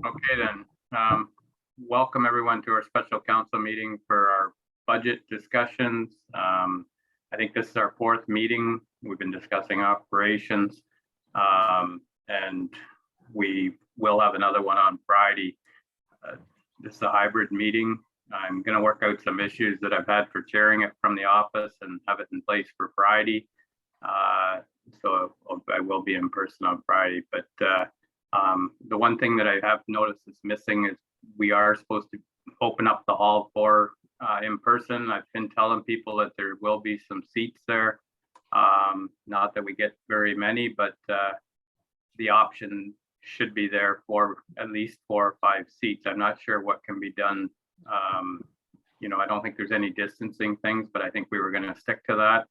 Okay then, welcome everyone to our special council meeting for our budget discussions. I think this is our fourth meeting. We've been discussing operations, and we will have another one on Friday. This is a hybrid meeting. I'm going to work out some issues that I've had for chairing it from the office and have it in place for Friday. So I will be in person on Friday, but the one thing that I have noticed is missing is we are supposed to open up the hall for in person. I've been telling people that there will be some seats there. Not that we get very many, but the option should be there for at least 4 or 5 seats. I'm not sure what can be done. You know, I don't think there's any distancing things, but I think we were going to stick to that.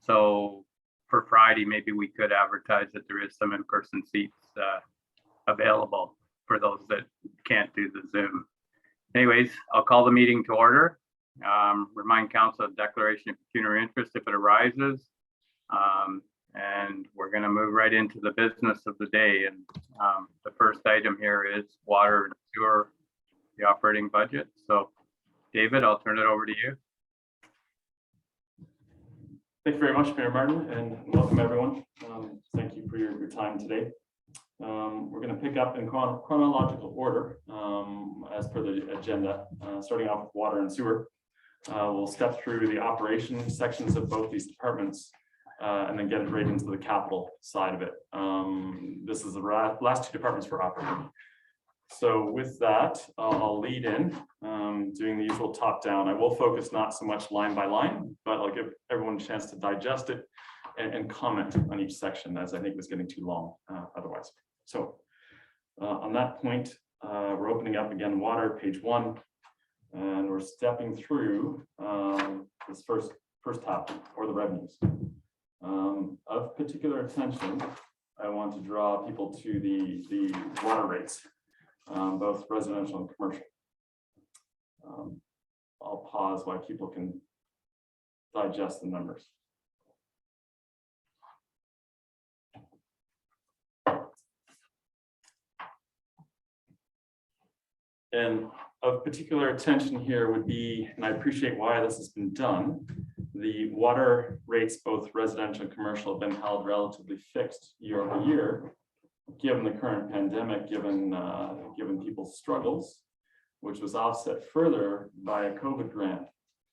So for Friday, maybe we could advertise that there is some in-person seats available for those that can't do the Zoom. Anyways, I'll call the meeting to order. Remind council of declaration of pecuniary interest if it arises. And we're going to move right into the business of the day. And the first item here is water and sewer, the operating budget. So David, I'll turn it over to you. Thank you very much, Mayor Martin, and welcome everyone. Thank you for your time today. We're going to pick up in chronological order as per the agenda, starting off with water and sewer. We'll step through the operation sections of both these departments and then get right into the capital side of it. This is the last 2 departments for operating. So with that, I'll lead in doing the usual top down. I will focus not so much line by line, but I'll give everyone a chance to digest it and comment on each section, as I think was getting too long otherwise. So on that point, we're opening up again water, page 1, and we're stepping through this first topic, or the revenues. Of particular attention, I want to draw people to the water rates. Both residential and commercial. I'll pause while people can digest the numbers. And of particular attention here would be, and I appreciate why this has been done, the water rates, both residential and commercial, have been held relatively fixed year over year, given the current pandemic, given people's struggles, which was offset further by a COVID grant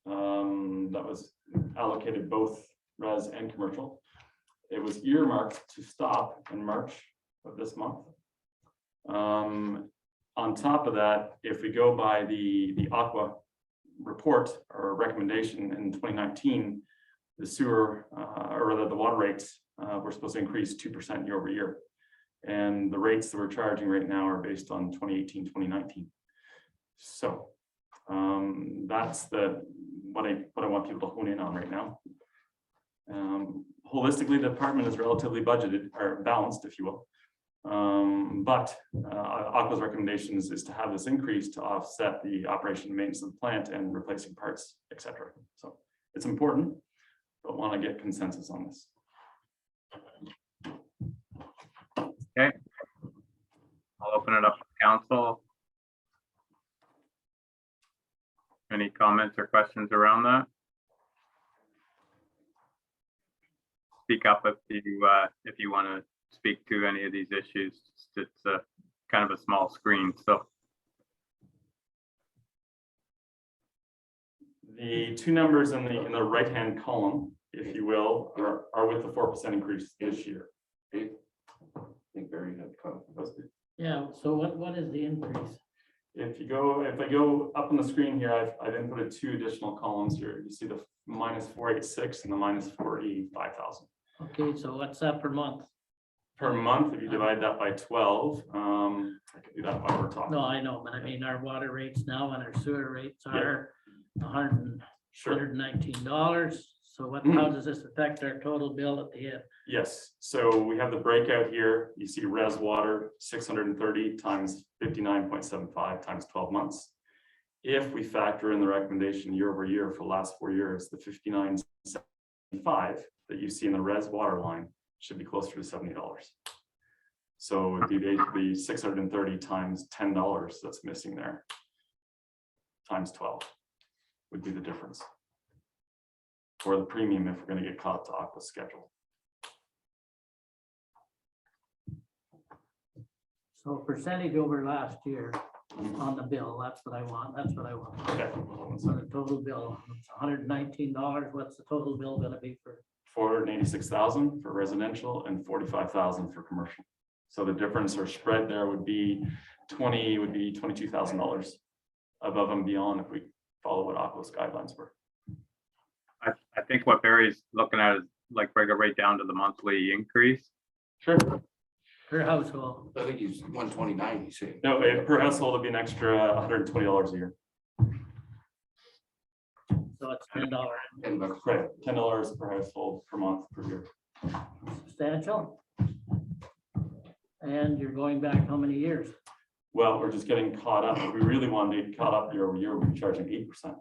that was allocated both res and commercial. It was earmarked to stop in March of this month. On top of that, if we go by the Aqua report or recommendation in 2019, the sewer or rather the water rates were supposed to increase 2% year over year. And the rates that we're charging right now are based on 2018, 2019. So that's what I want people to hone in on right now. Holistically, the department is relatively budgeted or balanced, if you will. But Aqua's recommendation is to have this increase to offset the operation and maintenance of the plant and replacing parts, etc. So it's important, but want to get consensus on this. Okay, I'll open it up to council. Any comments or questions around that? Speak up if you want to speak to any of these issues. It's kind of a small screen, so. The 2 numbers in the right-hand column, if you will, are with the 4% increase this year. I think Barry had comments. Yeah, so what is the increase? If I go up on the screen here, I've inputted 2 additional columns here. You see the minus 486 and the minus 45,000. Okay, so what's that per month? Per month, if you divide that by 12, I can do that while we're talking. No, I know, but I mean, our water rates now and our sewer rates are $119. So how does this affect our total bill at the end? Yes, so we have the breakout here. You see res water 630 times 59.75 times 12 months. If we factor in the recommendation year over year for the last 4 years, the 59.75 that you see in the res water line should be closer to $70. So it'd be basically 630 times $10 that's missing there. Times 12 would be the difference. Or the premium if we're going to get caught to Aqua's schedule. So percentage over last year on the bill, that's what I want, that's what I want. Okay. So the total bill, it's $119, what's the total bill gonna be for? 486,000 for residential and 45,000 for commercial. So the difference or spread there would be $22,000 above and beyond if we follow what Aqua's guidelines were. I think what Barry's looking at is like bring it right down to the monthly increase. Sure. Per household, I think he's 129, he's saying. No, per household would be an extra $120 a year. so it's $10. $10. Right, $10 per household per month per year. Substantial. And you're going back how many years? Well, we're just getting caught up. If we really wanted to get caught up year over year, we'd be charging 8%,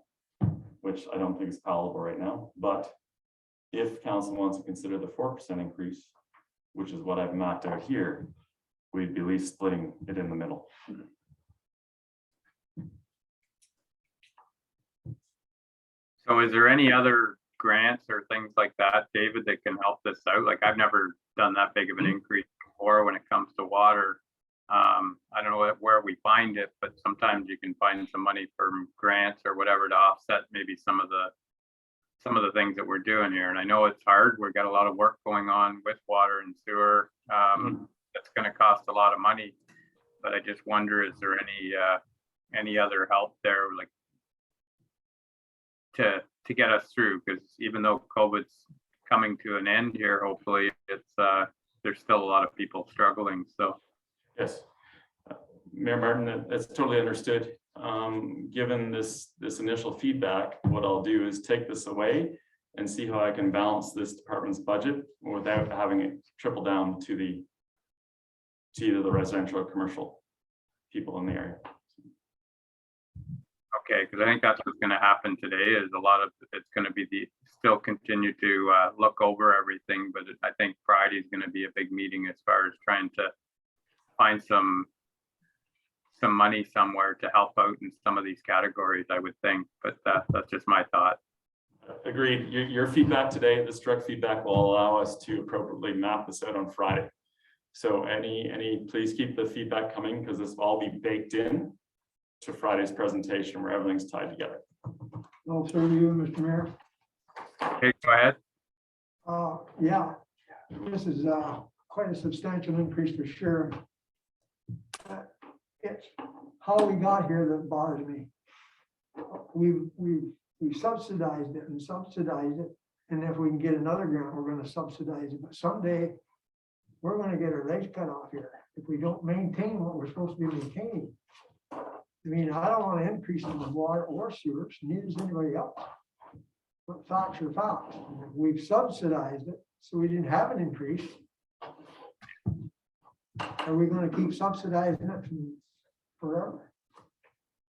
which I don't think is palatable right now. But if council wants to consider the 4% increase, which is what I've mapped out here, we'd be at least splitting it in the middle. So is there any other grants or things like that, David, that can help this out? Like I've never done that big of an increase before when it comes to water. I don't know where we find it, but sometimes you can find some money from grants or whatever to offset maybe some of the things that we're doing here. And I know it's hard. We've got a lot of work going on with water and sewer. That's going to cost a lot of money, but I just wonder, is there any other help there, like to get us through? Because even though COVID's coming to an end here, hopefully it's there's still a lot of people struggling. So Yes, Mayor Martin, that's totally understood. Given this initial feedback, what I'll do is take this away and see how I can balance this department's budget without having it trickle down to either the residential or commercial people in the area. okay, because I think that's what's going to happen today. Is a lot of it's going to be still continue to look over everything, but I think Friday is going to be a big meeting as far as trying to find some money somewhere to help out in some of these categories, I would think, but that's just my thought. Agreed. Your feedback today, this direct feedback will allow us to appropriately map this out on Friday. So please keep the feedback coming because this will all be baked in to Friday's presentation where everything's tied together. No, sir, to you, Mr. Mayor. Okay, go ahead. Yeah, this is quite a substantial increase for sure. It's how we got here that bothers me. We subsidized it and subsidized it, and if we can get another grant, we're going to subsidize it. But someday we're going to get our legs cut off here if we don't maintain what we're supposed to be maintaining. I mean, I don't want to increase in the water or sewers, neither does anybody else. But facts are facts. We've subsidized it, so we didn't have an increase. Are we going to keep subsidizing it forever?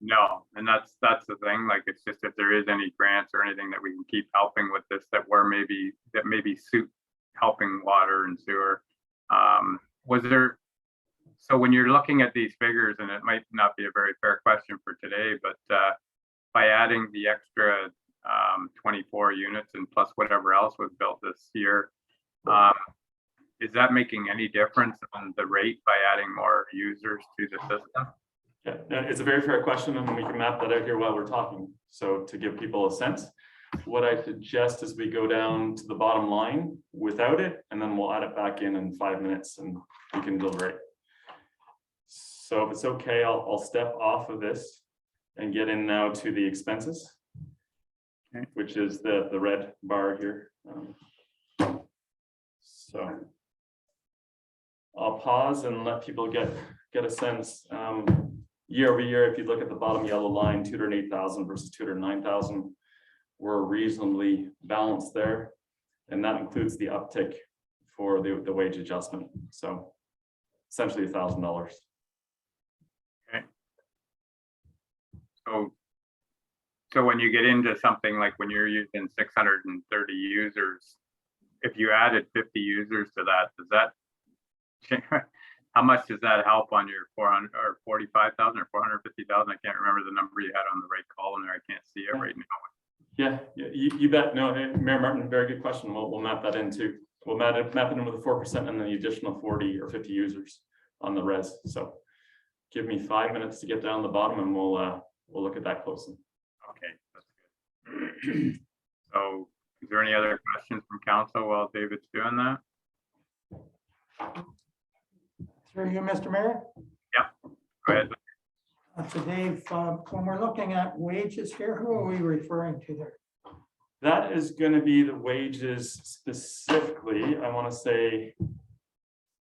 No, and that's the thing. Like, it's just if there is any grants or anything that we can keep helping with this, that maybe suit helping water and sewer. Was there? So when you're looking at these figures, and it might not be a very fair question for today, but by adding the extra 24 units and plus whatever else was built this year, is that making any difference on the rate by adding more users to the system? Yeah, it's a very fair question, and we can map that out here while we're talking. So to give people a sense, what I suggest is we go down to the bottom line without it, and then we'll add it back in 5 minutes, and we can deliberate. So if it's okay, I'll step off of this and get in now to the expenses, okay, which is the red bar here. So I'll pause and let people get a sense. Year over year, if you look at the bottom yellow line, 208,000 versus 209,000, we're reasonably balanced there. And that includes the uptick for the wage adjustment. So essentially $1,000. Okay. So when you get into something like when you're using 630 users, if you added 50 users to that, does how much does that help on your 400 or 45,000 or 450,000? I can't remember the number you had on the right column there. I can't see it right now. Yeah, you bet. No, Mayor Martin, very good question. We'll map that in too. We'll map it in with the 4% and then the additional 40 or 50 users on the res. So give me 5 minutes to get down the bottom and we'll look at that closely. Okay, that's good. So is there any other questions from council while David's doing that? Through you, Mr. Mayor. Go ahead. So Dave, when we're looking at wages here, who are we referring to there? That is going to be the wages specifically, I want to say,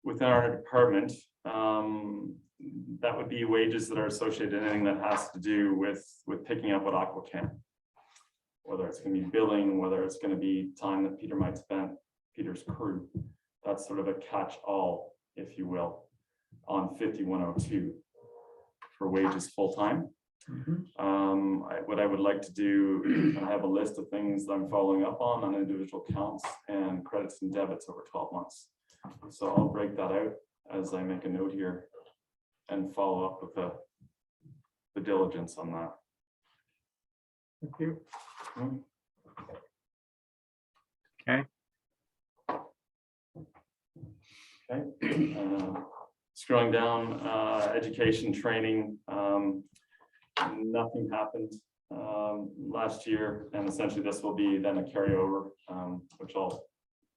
within our department. That would be wages that are associated with anything that has to do with picking up what Aqua can. Whether it's going to be billing, whether it's going to be time that Peter might spend, Peter's crew. That's sort of a catch-all, if you will, on 5102 for wages full-time. What I would like to do, I have a list of things that I'm following up on individual counts and credits and debits over 12 months. So I'll break that out as I make a note here and follow up with the diligence on that. Thank you. Okay. Okay. Scrolling down, education training, nothing happened last year, and essentially this will be then a carryover, which I'll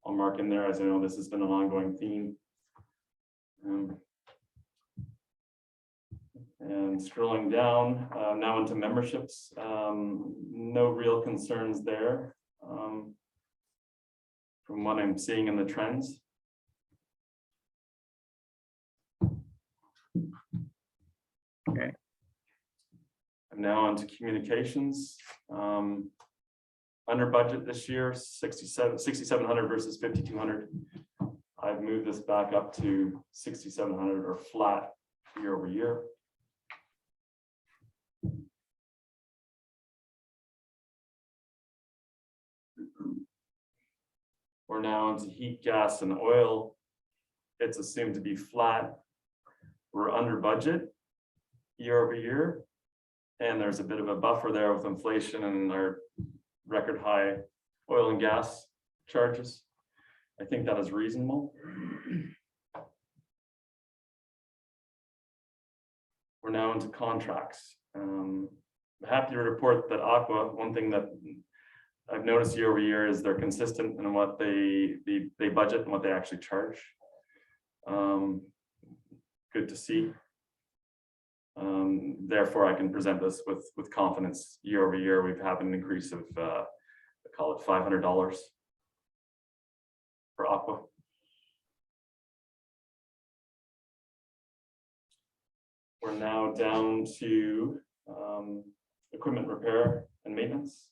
mark in there, as I know this has been an ongoing theme. And scrolling down now into memberships, no real concerns there from what I'm seeing in the trends. Okay. I'm now onto communications. Under budget this year, 6,700 versus 5,200. I've moved this back up to 6,700 or flat year over year. We're now into heat, gas, and oil. It's assumed to be flat. We're under budget year over year. And there's a bit of a buffer there with inflation and our record high oil and gas charges. I think that is reasonable. We're now into contracts. I'm happy to report that Aqua, one thing that I've noticed year over year is they're consistent in what they budget and what they actually charge. Good to see. Therefore, I can present this with confidence. Year over year, we've had an increase of, I call it $500 for Aqua. We're now down to equipment repair and maintenance.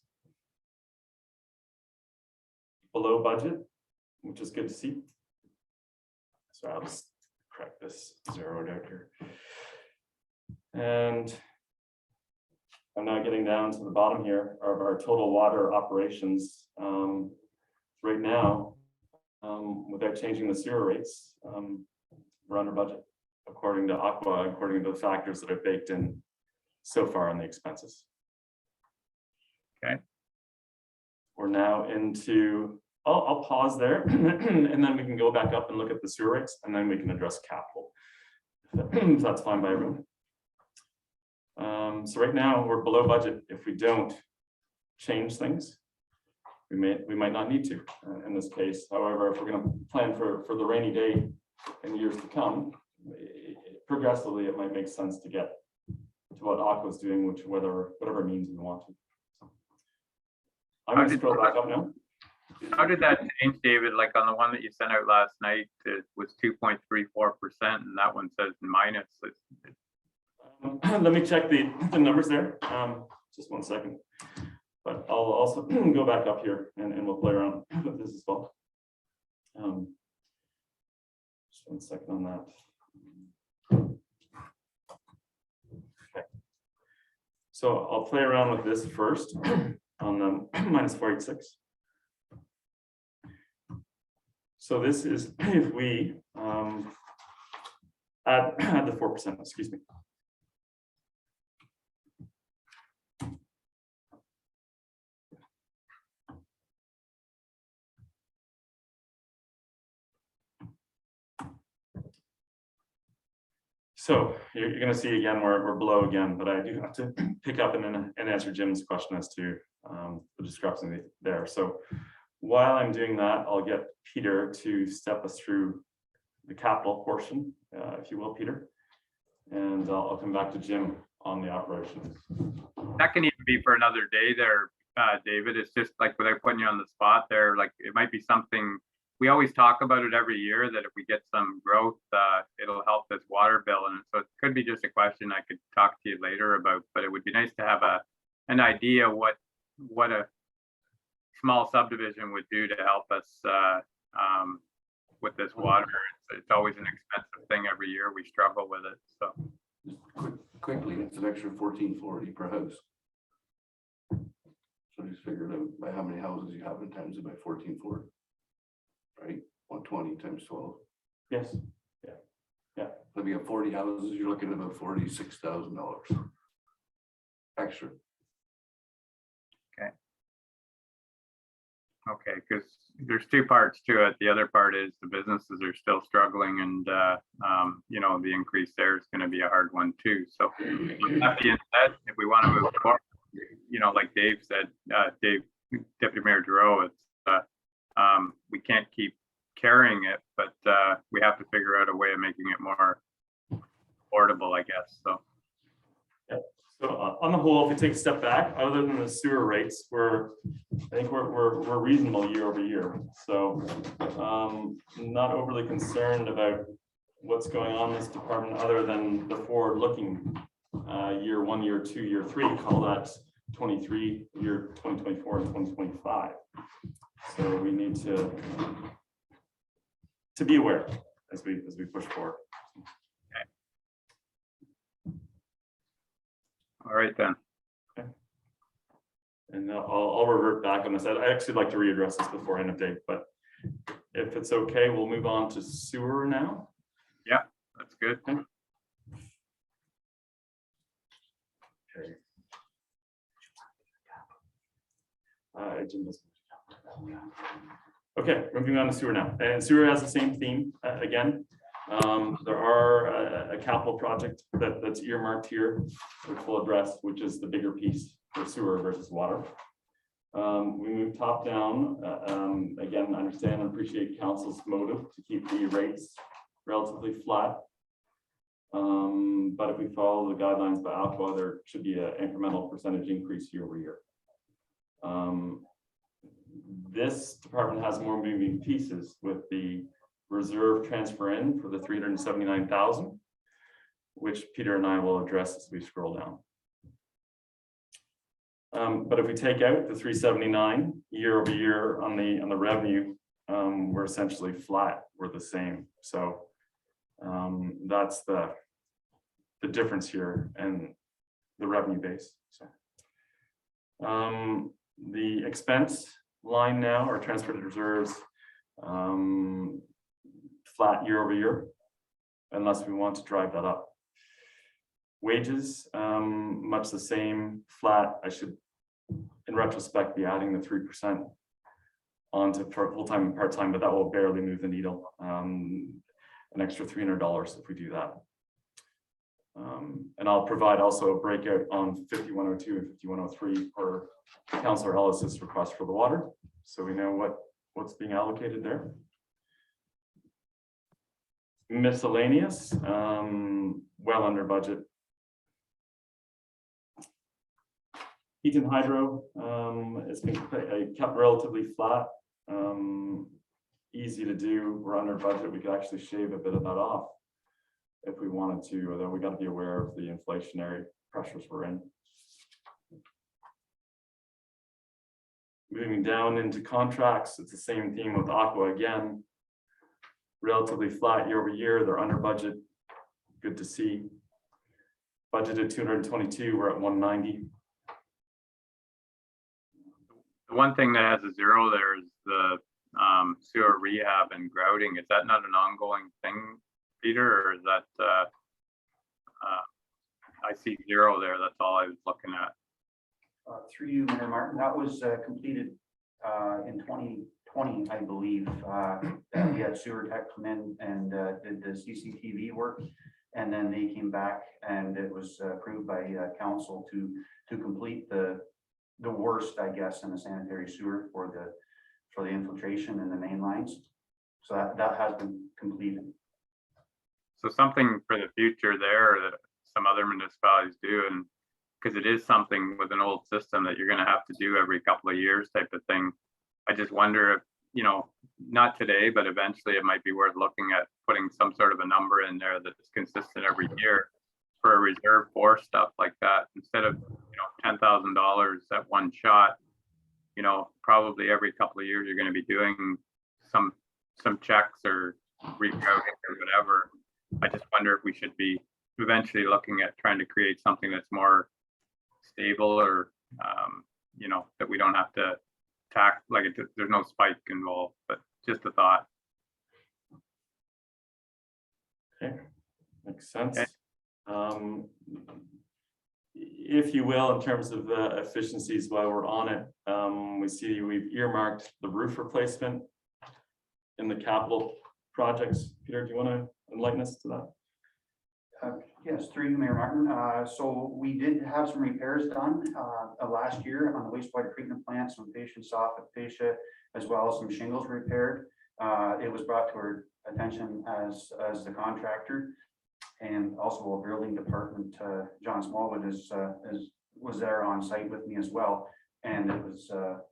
Below budget, which is good to see. So I'll just correct this zeroed out here. And I'm now getting down to the bottom here of our total water operations. Right now, without changing the sewer rates, we're under budget according to Aqua, according to the factors that are baked in so far in the expenses. Okay. We're now into, I'll pause there and then we can go back up and look at the sewer rates and then we can address capital. If that's fine by everyone. So right now we're below budget. If we don't change things, we might not need to in this case. However, if we're going to plan for the rainy day in years to come, progressively it might make sense to get to what Aqua is doing, which whatever means we want to. So, I'm going to scroll back up now. How did that change, David? Like on the one that you sent out last night, it was 2.34%, and that one says minus. Let me check the numbers there. Just 1 second. But I'll also go back up here and we'll play around with this as well. Just 1 second on that. Okay. So I'll play around with this first on the minus 486. So this is if we Add the 4%, excuse me. So you're going to see again, we're below again, but I do have to pick up and answer Jim's question as to the discrepancy there. So while I'm doing that, I'll get Peter to step us through the capital portion, if you will, Peter. And I'll come back to Jim on the operations. That can even be for another day there, David. It's just like, without putting you on the spot there, like it might be something, we always talk about it every year, that if we get some growth, it'll help this water bill. And so it could be just a question I could talk to you later about, but it would be nice to have an idea what a small subdivision would do to help us with this water. It's always an expensive thing every year. We struggle with it. So Quickly, it's an extra 1440 per house. So just figure it out by how many houses you have and times it by 1440. Right, 120 times 12. Yes. If you have 40 houses, you're looking at about $46,000 extra. okay, because there's two parts to it. The other part is the businesses are still struggling, and you know, the increase there is going to be a hard one too. So that being said, if we want to move forward, you know, like Dave said, Deputy Mayor Giroux, it's we can't keep carrying it, but we have to figure out a way of making it more affordable, I guess. So So on the whole, if we take a step back, other than the sewer rates, I think we're reasonable year over year. So not overly concerned about what's going on in this department, other than the forward-looking year 1, year 2, year 3, call that 23, year 2024 and 2025. So we need to be aware as we push forward. all right then. And I'll revert back on this. I'd actually like to readdress this before end of day, but if it's okay, we'll move on to sewer now. Yeah, that's good. Okay. Okay, moving on to sewer now. And sewer has the same theme again. There are a capital project that's earmarked here, which we'll address, which is the bigger piece for sewer versus water. We move top down. Again, understand and appreciate council's motive to keep the rates relatively flat. But if we follow the guidelines by Aqua, there should be an incremental percentage increase year over year. This department has more moving pieces, with the reserve transfer in for the 379,000, which Peter and I will address as we scroll down. But if we take out the 379 year over year on the revenue, we're essentially flat. We're the same. So that's the difference here and the revenue base. So the expense line now, or transferred reserves, flat year over year, unless we want to drive that up. Wages, much the same, flat. I should, in retrospect, be adding the 3% onto full-time and part-time, but that will barely move the needle. An extra $300 if we do that. And I'll provide also a breakout on 5102 and 5103 for Councillor Ellis's request for the water, so we know what's being allocated there. Miscellaneous, well under budget. Heat and hydro, it's been kept relatively flat. Easy to do. We're under budget. We could actually shave a bit of that off if we wanted to, although we got to be aware of the inflationary pressures we're in. Moving down into contracts, it's the same theme with Aqua again. Relatively flat year over year. They're under budget. Good to see. Budgeted 222. We're at 190. The one thing that has a zero there is the sewer rehab and grouting. Is that not an ongoing thing, Peter, or is that, I see 0 there, that's all I was looking at. Through you, Mayor Martin, that was completed in 2020, I believe. We had sewer tech come in and did the CCTV work, and then they came back and it was approved by council to complete the worst, I guess, in the sanitary sewer for the infiltration in the main lines. So that has been completed. So something for the future there that some other municipalities do, and because it is something with an old system that you're going to have to do every couple of years type of thing. I just wonder if, you know, not today, but eventually it might be worth looking at putting some sort of a number in there that's consistent every year for a reserve for stuff like that, instead of, you know, $10,000 at one shot. You know, probably every couple of years you're going to be doing some checks or rerouting or whatever. I just wonder if we should be eventually looking at trying to create something that's more stable, or you know, that we don't have to tack, like there's no spike involved, but just a thought. Okay, makes sense. Okay. If you will, in terms of efficiencies while we're on it, we see we've earmarked the roof replacement in the capital projects. Peter, do you want to enlighten us to that? Yes, through you, Mayor Martin. So we did have some repairs done last year on the wastewater treatment plant, some fascia, soffit fascia, as well as some shingles repaired. It was brought to our attention as the contractor, and also a building department. John Smallwood was there on site with me as well, and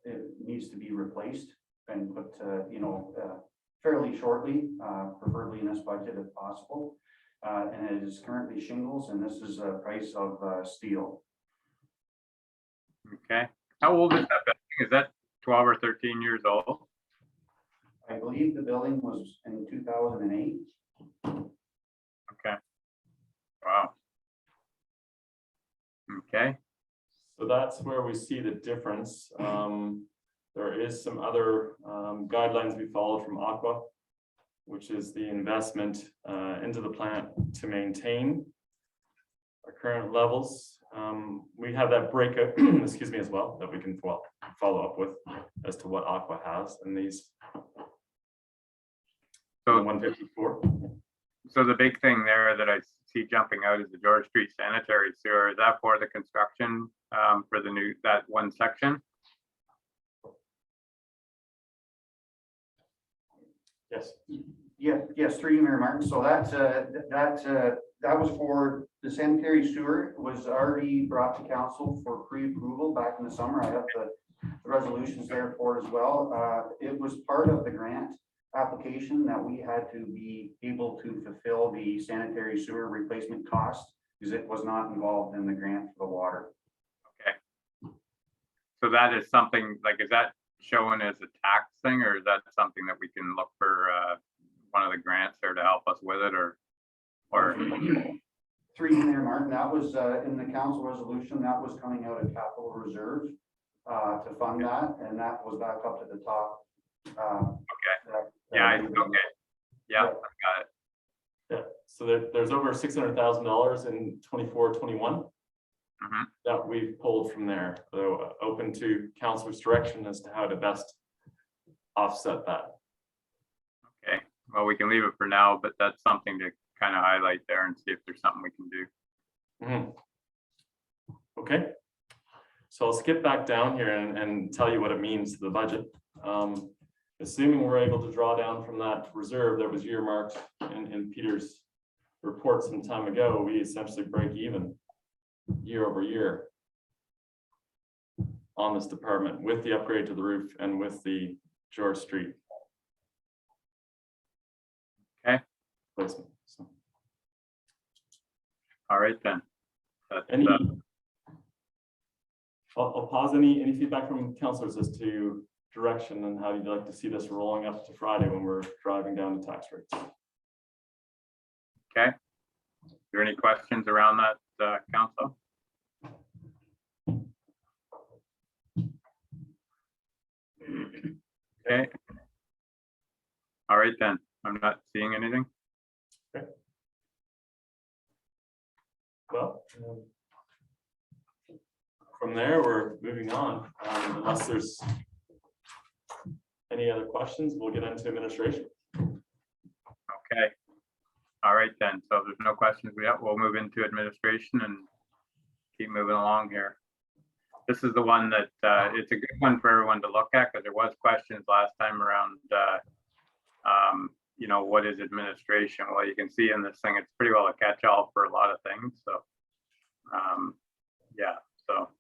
it needs to be replaced and put you know, fairly shortly, preferably in this budget if possible. And it is currently shingles, and this is a price of steel. Okay. How old is that building? Is that 12 or 13 years old? I believe the building was in 2008. Okay. Wow. Okay. So that's where we see the difference. There is some other guidelines we follow from Aqua, which is the investment into the plant to maintain our current levels. We have that breakout, excuse me, as well, that we can follow up with as to what Aqua has in these. So 154. So the big thing there that I see jumping out is the George Street sanitary sewer. Is that for the construction for that one section? Yes. Yes, through you, Mayor Martin. So that was for the sanitary sewer. It was already brought to council for pre-approval back in the summer. I have the resolutions there for it as well. It was part of the grant application that we had to be able to fulfill the sanitary sewer replacement cost, because it was not involved in the grant for the water. Okay. So that is something, like, is that shown as a tax thing, or is that something that we can look for one of the grants there to help us with it, or Through you, Mayor Martin, that was in the council resolution, that was coming out of capital reserve to fund that, and that was back up to the top. Okay. Yeah, okay. Yeah, I got it. Yeah, so there's over $600,000 in 24-21 that we've pulled from there. So open to council's direction as to how to best offset that. Okay, well, we can leave it for now, but that's something to kind of highlight there and see if there's something we can do. Okay, so I'll skip back down here and tell you what it means to the budget. Assuming we're able to draw down from that reserve that was earmarked in Peter's report some time ago, we essentially break even year over year on this department with the upgrade to the roof and with the George Street. Okay. Placement. So. All right then. I'll pause. Any feedback from councillors as to direction and how you'd like to see this rolling up to Friday when we're driving down the tax rates? Okay. Are there any questions around that, council? Okay. All right then. I'm not seeing anything. Well, from there, we're moving on. Unless there's any other questions, we'll get into administration. Okay. All right then. So if there's no questions, we'll move into administration and keep moving along here. This is the one that it's a good one for everyone to look at because there was questions last time around, you know, what is administration? Well, you can see in this thing, it's pretty well a catch-all for a lot of things. So, yeah, so.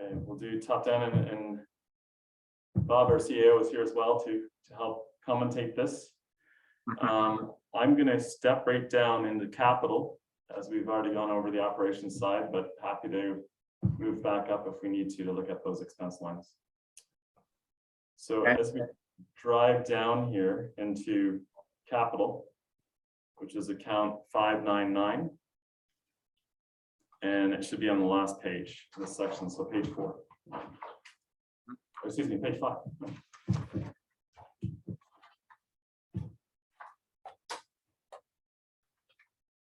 Okay, we'll do top down and Bob, our CEO, is here as well to help commentate this. I'm gonna step right down into capital as we've already gone over the operations side, but happy to move back up if we need to look at those expense lines. So Okay. as we drive down here into capital, which is account 599. And it should be on the last page, this section, so page 4. Excuse me, page 5.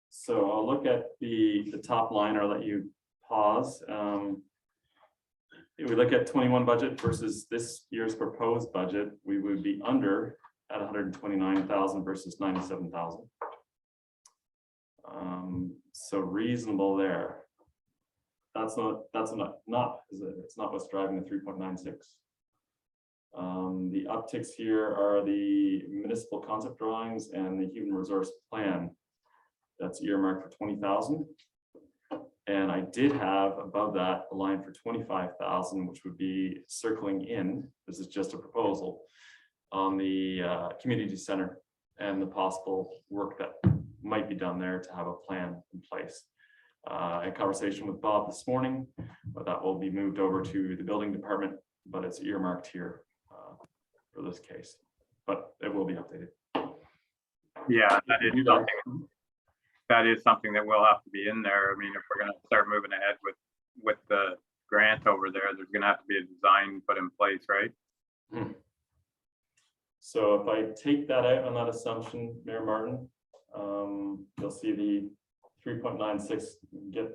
So I'll look at the top line, or I'll let you pause. If we look at 21 budget versus this year's proposed budget, we would be under at 129,000 versus 97,000. So reasonable there. That's not is it? It's not what's driving the 3.96. The upticks here are the municipal concept drawings and the human resource plan. That's earmarked for 20,000. And I did have above that a line for 25,000, which would be circling in. This is just a proposal on the community center and the possible work that might be done there to have a plan in place. A conversation with Bob this morning, but that will be moved over to the building department, but it's earmarked here for this case, but it will be updated. Yeah, that is something that will have to be in there. I mean, if we're gonna start moving ahead with the grant over there, there's gonna have to be a design put in place, right? So if I take that out on that assumption, Mayor Martin, you'll see the 3.96 get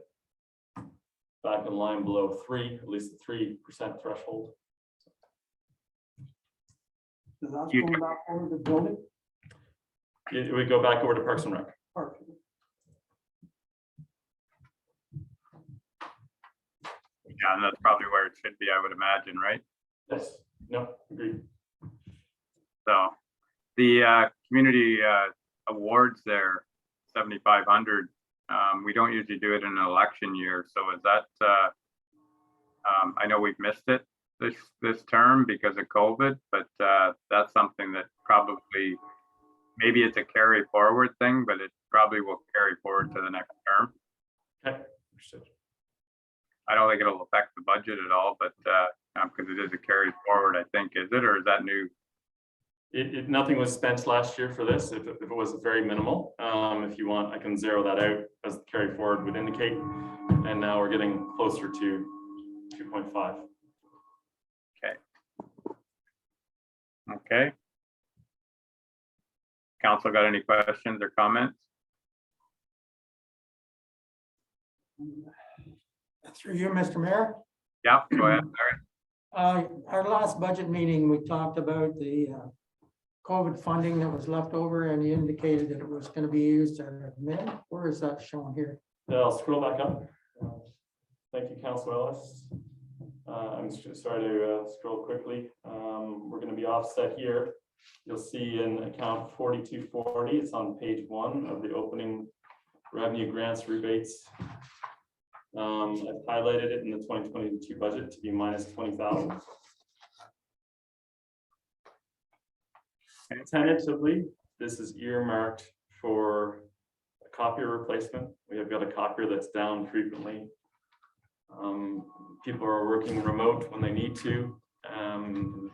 back in line below 3, at least the 3% threshold. So that's going back over the building. It would go back over to Parks and Rec. Perfect. Yeah, and that's probably where it should be, I would imagine, right? Yes, no, agreed. So the community awards there, 7,500. We don't usually do it in an election year. So is that? I know we've missed it this term because of COVID, but that's something that probably maybe it's a carry forward thing, but it probably will carry forward to the next term. Okay, understood. I don't think it'll affect the budget at all, but because it is a carry forward, I think, is it, or is that new? Nothing was spent last year for this. If it was very minimal, if you want, I can zero that out as the carry forward would indicate. And now we're getting closer to 2.5. Okay. Council got any questions or comments? Through you, Mr. Mayor. Yeah, go ahead. Larry. Our last budget meeting, we talked about the COVID funding that was left over, and you indicated that it was going to be used at admin. Where is that shown here? I'll scroll back up. Thank you, Councilor Ellis. I'm sorry to scroll quickly. We're going to be offset here. You'll see in account 4240, it's on page 1 of the opening revenue grants rebates. I've highlighted it in the 2022 budget to be minus 20,000. Tentatively, this is earmarked for a copier replacement. We have got a copier that's down frequently. People are working remote when they need to.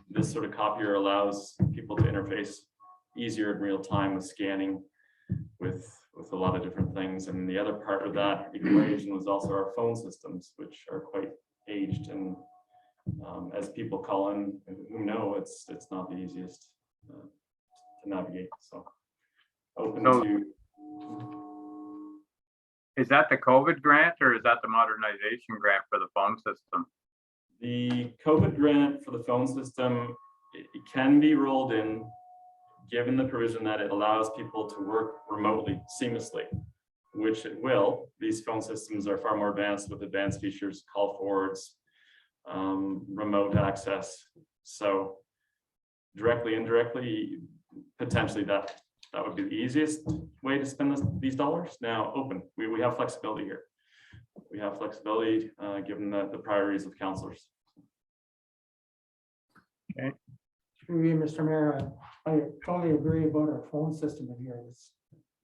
This sort of copier allows people to interface easier in real time with scanning with a lot of different things. And the other part of that equation was also our phone systems, which are quite aged. And as people call in, who know, it's not the easiest to navigate. So open So- to. Is that the COVID grant or is that the modernization grant for the phone system? The COVID grant for the phone system, it can be rolled in, given the provision that it allows people to work remotely seamlessly, which it will. These phone systems are far more advanced with advanced features, call forwards, remote access. So directly, indirectly, potentially that would be the easiest way to spend these dollars. Now, open, we have flexibility here. We have flexibility given the priorities of councillors. Through you, Mr. Mayor, I totally agree about our phone system in here.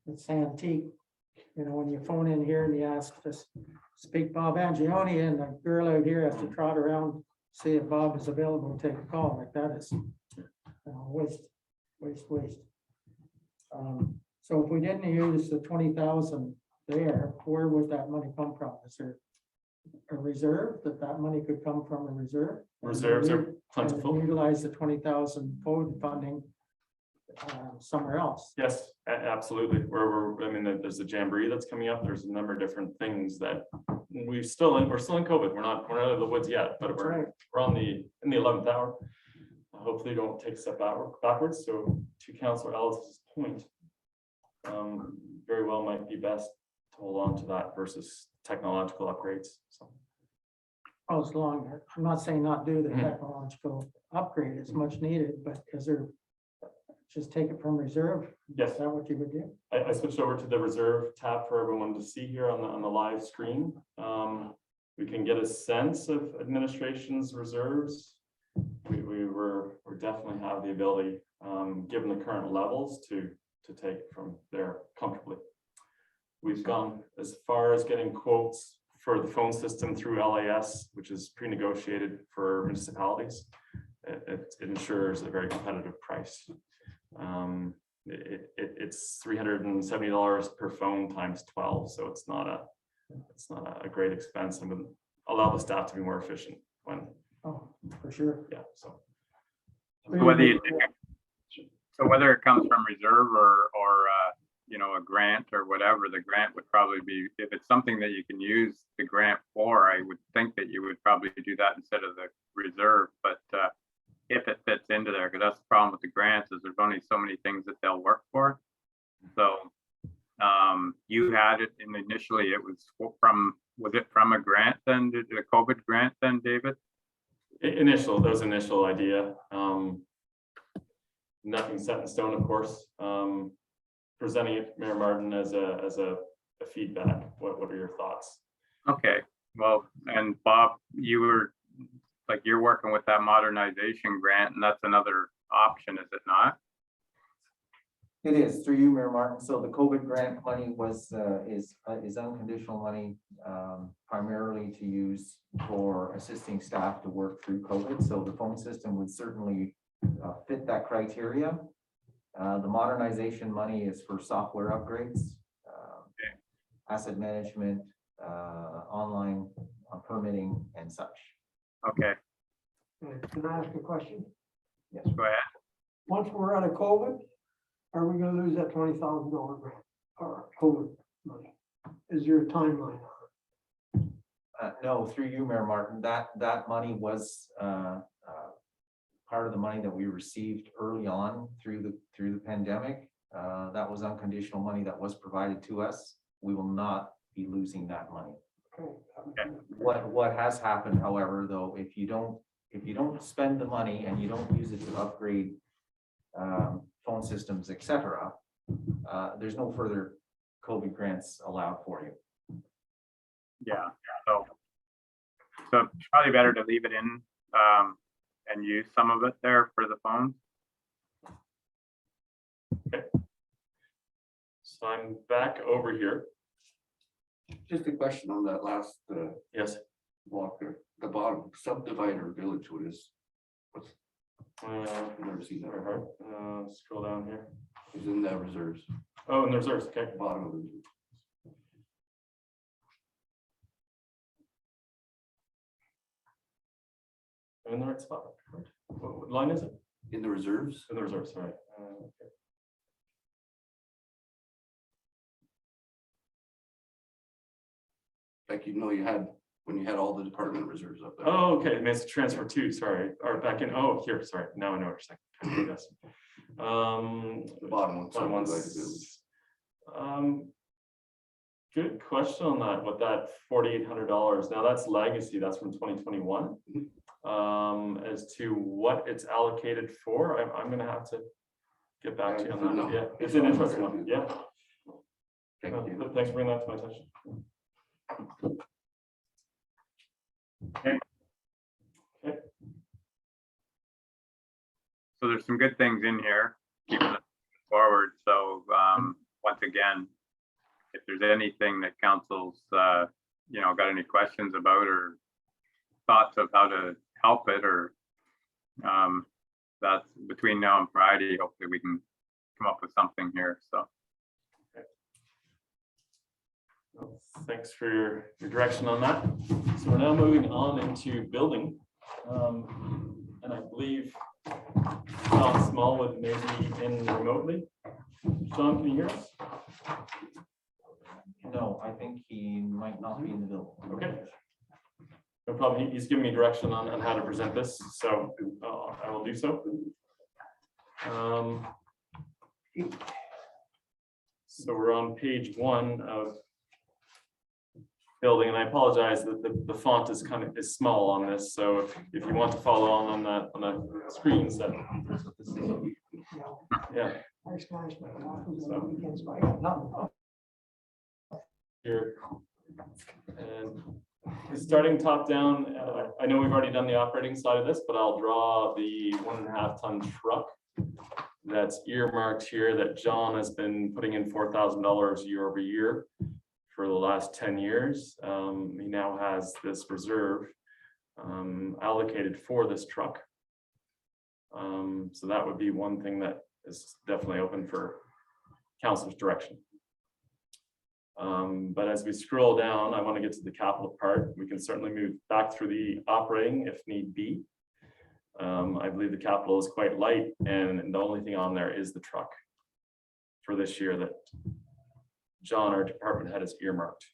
It's antique. You know, when you phone in here and you ask to speak Bob Angione, and the girl out here has to trot around, see if Bob is available to take a call, like that is waste. So if we didn't use the 20,000 there, where would that money come from? Is there a reserve that money could come from a reserve? Reserves are And plentiful. utilize the 20,000 COVID funding somewhere else. Yes, absolutely. I mean, there's a jamboree that's coming up. There's a number of different things that we're still in COVID. We're not out of the woods yet, but That's we're right. in the 11th hour. Hopefully don't take a step backwards. So to Councillor Ellis's point, very well might be best to hold on to that versus technological upgrades. So Oh, as long, I'm not saying not do the technological upgrade, it's much needed, but is there, just take it from reserve? yes, Is that what you would do? I switched over to the reserve tab for everyone to see here on the live screen. We can get a sense of administration's reserves. We definitely have the ability, given the current levels, to take from there comfortably. We've gone as far as getting quotes for the phone system through LAS, which is pre-negotiated for municipalities. It ensures a very competitive price. It's $370 per phone times 12, so it's not a great expense, and would allow the staff to be more efficient when, Oh, for sure. yeah. So So whether it comes from reserve or a grant or whatever, the grant would probably be, if it's something that you can use the grant for, I would think that you would probably do that instead of the reserve. But if it fits into there, because that's the problem with the grants, is there's only so many things that they'll work for. So you had it initially, it was from a grant then, the COVID grant then, David? those initial idea. Nothing set in stone, of course. Presenting it, Mayor Martin, as a feedback. What are your thoughts? Okay, well, and Bob, you're working with that modernization grant, and that's another option, is it not? It is, through you, Mayor Martin. So the COVID grant money is unconditional money, primarily to use for assisting staff to work through COVID. So the phone system would certainly fit that criteria. The modernization money is for software upgrades, asset management, online permitting and such. Okay, Can I ask a question? yes, go ahead. Once we're out of COVID, are we gonna lose that $20,000 grant or COVID money? Is there a timeline on No, through you, Mayor Martin, that money was part of the money that we received early on through the pandemic. That was unconditional money that was provided to us. We will not be losing that money. it? What has happened, however, though, if you don't spend the money and you don't use it to upgrade phone systems, etc., there's no further COVID grants allowed for you. Yeah, so it's probably better to leave it in and use some of it there for the phones. So I'm back over here. Just a question on that last Yes. block there, the bottom subdivider village, what is, I've never seen that. Scroll down here. Is in that reserves. Oh, and the reserves, okay. Bottom of the. I'm in the right spot. Right? What line is it? In the reserves, In the reserves, right. Okay. like, you had, when you had all the department reserves up there. Oh, okay, it makes a transfer too, sorry, or back in, oh, here, sorry, now I know what you're saying. Yes. The bottom one. Bottom one's, good question on that, what that $4,800, now that's legacy, that's from 2021. As to what it's allocated for, I'm gonna have to get back to you on No, that, yeah, it's it's an on interesting there. one, yeah. Thank No, you. Thanks for bringing that to my attention. So there's some good things in here, keeping it forward. So once again, if there's anything that council's, got any questions about or thoughts of how to help it, or that's between now and Friday, hopefully we can come up with something here. So. Well, thanks for your direction on that. So we're now moving on into building. And I believe John Smallwood may be in remotely. John, can you hear us? No, I think he might not be in the building. Okay. No problem. He's giving me direction on how to present this, so I will do so. So we're on page 1 of building, and I apologize that the font is is small on this. So if you want to follow on the screens, that yeah. I smashed my glasses on the weekend, so I got nothing. Here and starting top down, I know we've already done the operating side of this, but I'll draw the 1.5 ton truck that's earmarked here that John has been putting in $4,000 year over year for the last 10 years. He now has this reserve allocated for this truck. So that would be one thing that is definitely open for council's direction. But as we scroll down, I want to get to the capital part. We can certainly move back through the operating if need be. I believe the capital is quite light, and the only thing on there is the truck for this year that John, our department head, has earmarked.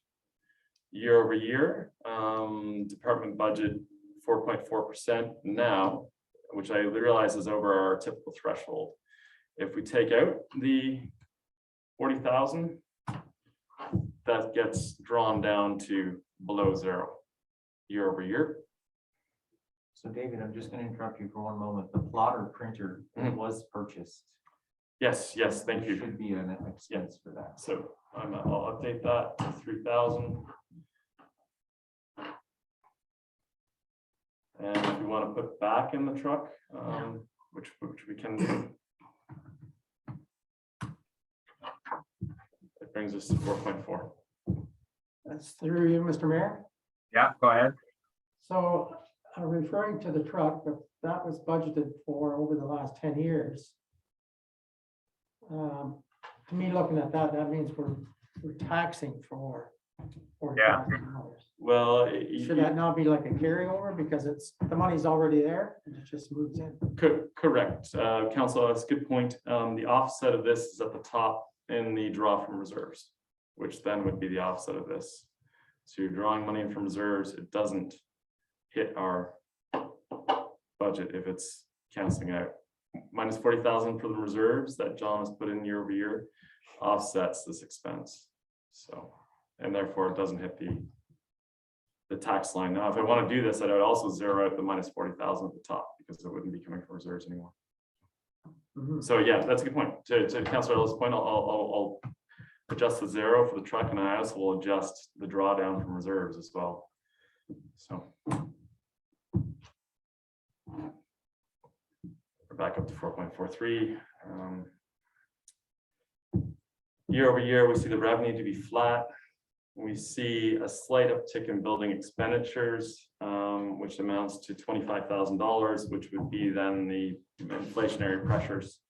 Year over year, department budget 4.4% now, which I realize is over our typical threshold. If we take out the 40,000, that gets drawn down to below 0 year over year. So David, I'm just going to interrupt you for one moment. The plotter printer was purchased. Yes, thank There you. should be an expense for that. So I'll update that to 3,000. And if we want to put back in the truck, which we can do. It brings us to 4.4. That's through you, Mr. Mayor. Yeah, go ahead. So referring to the truck, that was budgeted for over the last 10 years. To me, looking at that, that means we're taxing for $40,000. Well, Should that not be like a carryover because the money's already there and it just moves in? correct. Council, that's a good point. The offset of this is at the top in the draw from reserves, which then would be the offset of this. So you're drawing money in from reserves. It doesn't hit our budget if it's canceling out. Minus 40,000 for the reserves that John has put in year over year offsets this expense. So, and therefore it doesn't hit the tax line. Now, if I want to do this, I would also zero out the minus 40,000 at the top because it wouldn't be coming from reserves anymore. So yeah, that's a good point. To Councilor Ellis' point, I'll adjust the 0 for the truck, and I also will adjust the drawdown from reserves as well. So we're back up to 4.43. Year over year, we see the revenue to be flat. We see a slight uptick in building expenditures, which amounts to $25,000, which would be then the inflationary pressures.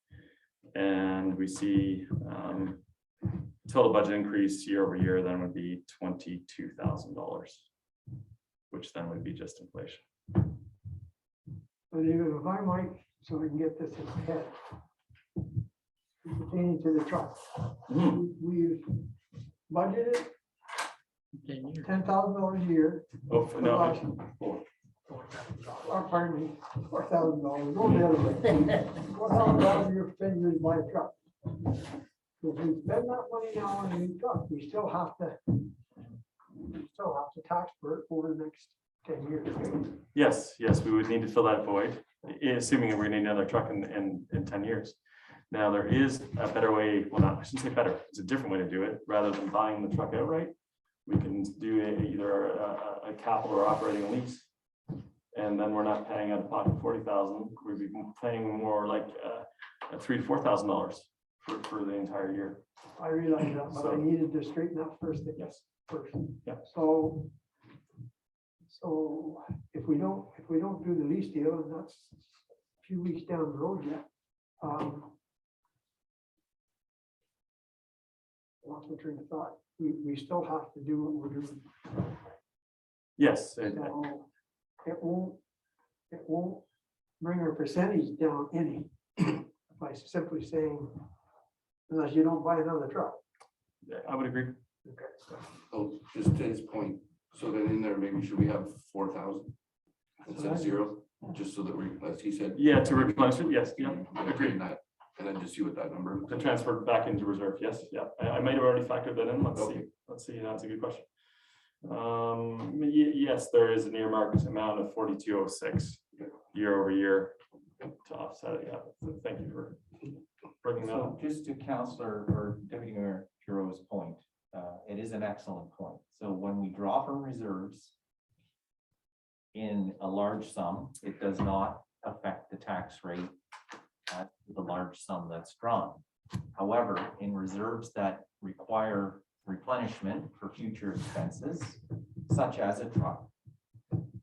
And we see total budget increase year over year then would be $22,000, which then would be just inflation. But even if I might, so we can get this in my head. Pertaining to the truck, we've budgeted 10 years. $10,000 a year. Oh, for no, last- Or pardon me, $4,000, go the other way. $4,000 a year for 10 years to buy a truck. So if we spend that money now on a new truck, we still have to tax for it over the next 10 years. yes, we would need to fill that void, assuming we're gonna need another truck in 10 years. Now, there is a better way, well, not, I shouldn't say better, it's a different way to do it. Rather than buying the truck outright, we can do either a capital or operating lease. And then we're not paying out of pocket 40,000, we'd be paying more like $3,000 to $4,000 for the entire year. I realize that, but I So- needed to straighten that first thing. Yes. First. Yeah. So if we don't do the lease deal, and that's a few weeks down the road yet. Lost my train of thought. We still have to do what we're doing. Yes, So it won't bring our percentage down any by simply saying, unless you don't buy another truck. I would agree. Okay. Oh, just to his point, so then in there, maybe should we have 4,000 instead of 0, just so that we, as he said. Yeah, to replenish it, yes, yeah, Agree that, and then just see what that number. to transfer back into reserve, yes, yeah. I might have already factored that in, let's Okay. see, that's a good question. Yes, there is an earmarked amount of 4206 year over year to offset it, yeah. So thank you for bringing that So up. just to Councillor or Deputy Mayor Giroux's point, it is an excellent point. So when we draw from reserves in a large sum, it does not affect the tax rate at the large sum that's drawn. However, in reserves that require replenishment for future expenses, such as a truck,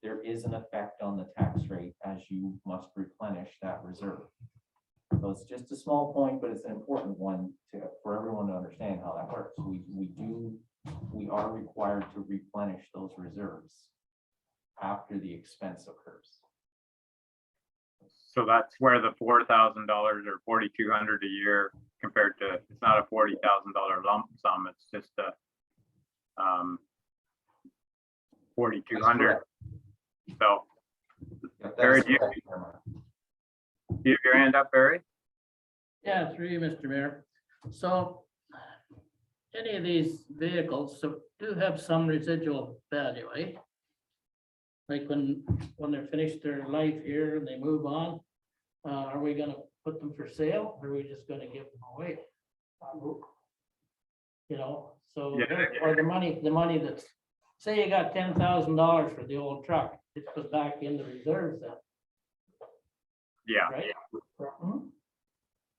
there is an effect on the tax rate as you must replenish that reserve. So it's just a small point, but it's an important one for everyone to understand how that works. We are required to replenish those reserves after the expense occurs. So that's where the $4,000 or 4,200 a year compared to, it's not a $40,000 lump sum, it's just a 4,200. So, Yep, Barry, that is correct, Chairman. you have your hand up, Barry? Yeah, through you, Mr. Mayor. So any of these vehicles do have some residual value, eh? Like when they're finished their life here and they move on, are we gonna put them for sale? Or are we just gonna give them away? You know, so, Yeah. or the money that's, say you got $10,000 for the old truck, it goes back into reserves then, Yeah, right? Mhm.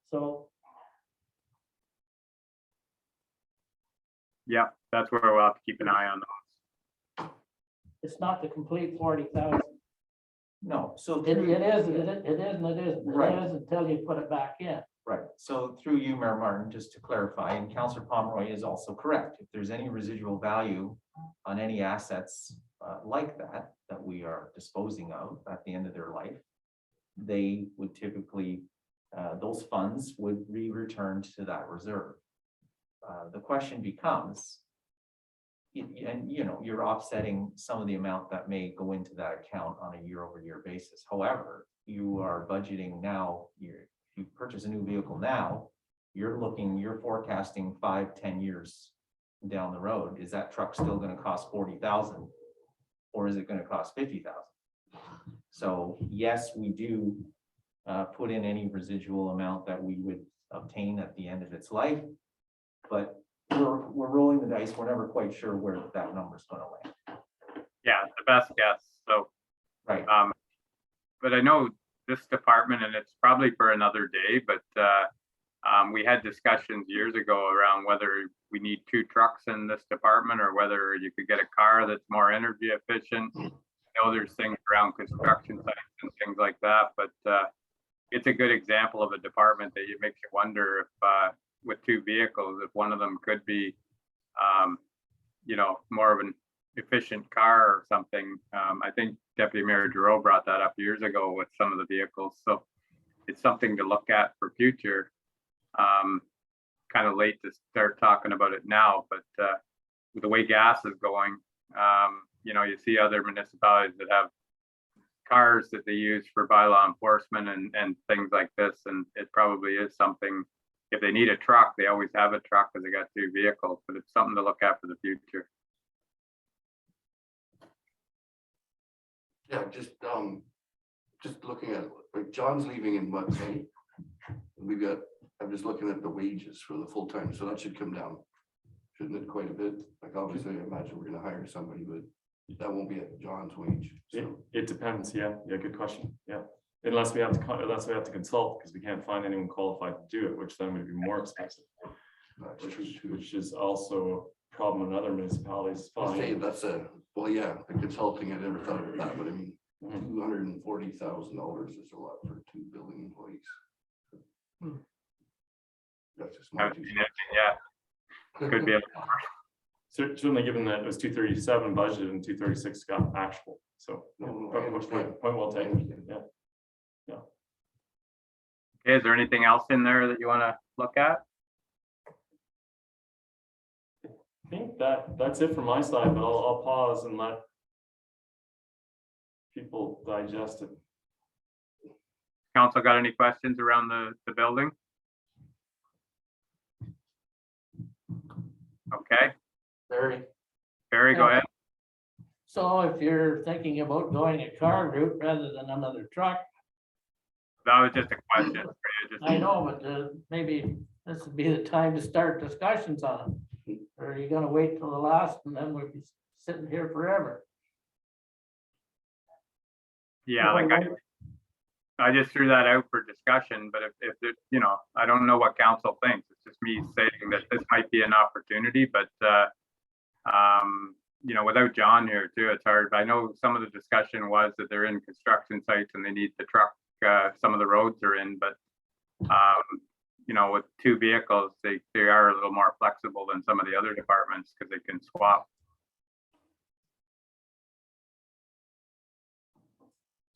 So, yeah, that's where we'll have to keep an eye on. it's not the complete 40,000. No, so. It is, and it isn't. Right. It is until you put it back in. Right, so through you, Mayor Martin, just to clarify, and Councillor Pomeroy is also correct. If there's any residual value on any assets like that we are disposing of at the end of their life, they would typically, those funds would be returned to that reserve. The question becomes, and you know, you're offsetting some of the amount that may go into that account on a year-over-year basis. However, you are budgeting now, if you purchase a new vehicle now, you're forecasting 5-10 years down the road. Is that truck still gonna cost 40,000? Or is it gonna cost 50,000? So yes, we do put in any residual amount that we would obtain at the end of its life. But we're rolling the dice. We're never quite sure where that number's gonna land. Yeah, the best guess. So, Right. but I know this department, and it's probably for another day, but we had discussions years ago around whether we need 2 trucks in this department or whether you could get a car that's more energy efficient. I know there's things around construction sites and things like that, but it's a good example of a department that it makes you wonder if with two vehicles, if one of them could be, more of an efficient car or something. I think Deputy Mayor Giroux brought that up years ago with some of the vehicles. So it's something to look at for future. Kind of late to start talking about it now, but with the way gas is going, you see other municipalities that have cars that they use for bylaw enforcement and things like this. And it probably is something, if they need a truck, they always have a truck because they got two vehicles, but it's something to look at for the future. Yeah, just looking at, like, John's leaving in what, May? I'm just looking at the wages for the full-time, so that should come down. Shouldn't it, quite a bit? Like, obviously, I imagine we're gonna hire somebody, but that won't be at John's wage, so. It depends, yeah, good question, yeah. Unless we have to consult, because we can't find anyone qualified to do it, which then would be more expensive. That's true too. Which is also a problem in other municipalities. I'll say that's well, yeah, the consulting, I never thought of that, but I mean, $240,000 is a lot for two building employees. That's just my two. Yeah, could be. Certainly, given that it was 237 budgeted and 236 got actual, so No, I understand. point well taken, yeah. Okay, is there anything else in there that you want to look at? I think that's it from my side, but I'll pause and let people digest it. Council got any questions around the building? Okay, Barry, go ahead. So if you're thinking about going a car route rather than another truck, That was just a question for you. I know, but maybe this would be the time to start discussions on it. Or are you gonna wait till the last and then we'll be sitting here forever? Yeah, like I just threw that out for discussion, but if I don't know what council thinks. It's just me saying that this might be an opportunity, but without John here too, it's hard. I know some of the discussion was that they're in construction sites and they need the truck. Some of the roads are in, but with two vehicles, they are a little more flexible than some of the other departments because they can swap.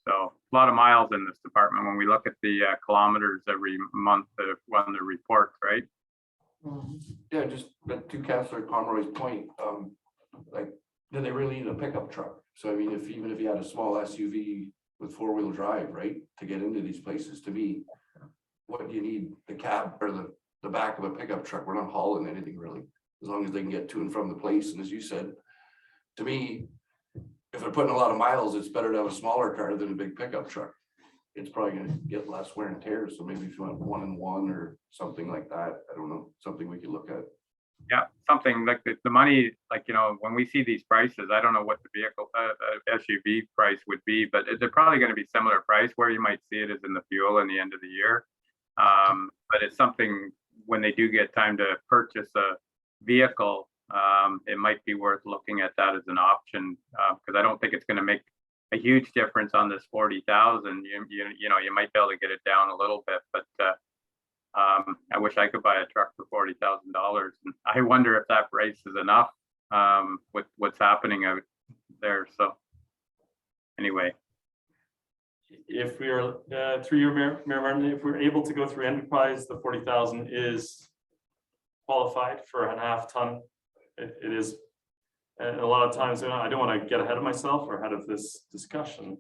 So a lot of miles in this department when we look at the kilometers every month that have won the reports, right? Yeah, just to Councillor Conroy's point, do they really need a pickup truck? So I mean, even if you had a small SUV with four-wheel drive, right, to get into these places, to me, what do you need the cab or the back of a pickup truck? We're not hauling anything really, as long as they can get to and from the place. And as you said, to me, if they're putting a lot of miles, it's better to have a smaller car than a big pickup truck. It's probably gonna get less wear and tear. So maybe if you want 1-in-1 or something like that, I don't know, something we could look at. Yeah, something like the money, when we see these prices, I don't know what the vehicle SUV price would be, but they're probably going to be similar price. Where you might see it is in the fuel in the end of the year. But it's something when they do get time to purchase a vehicle, it might be worth looking at that as an option because I don't think it's going to make a huge difference on this 40,000. You might be able to get it down a little bit, but I wish I could buy a truck for $40,000. And I wonder if that price is enough with what's happening out there. So anyway. If we are through your Mayor Martin, if we're able to go through enterprise, the 40,000 is qualified for a half-ton. It is, and a lot of times I don't want to get ahead of myself or ahead of this discussion.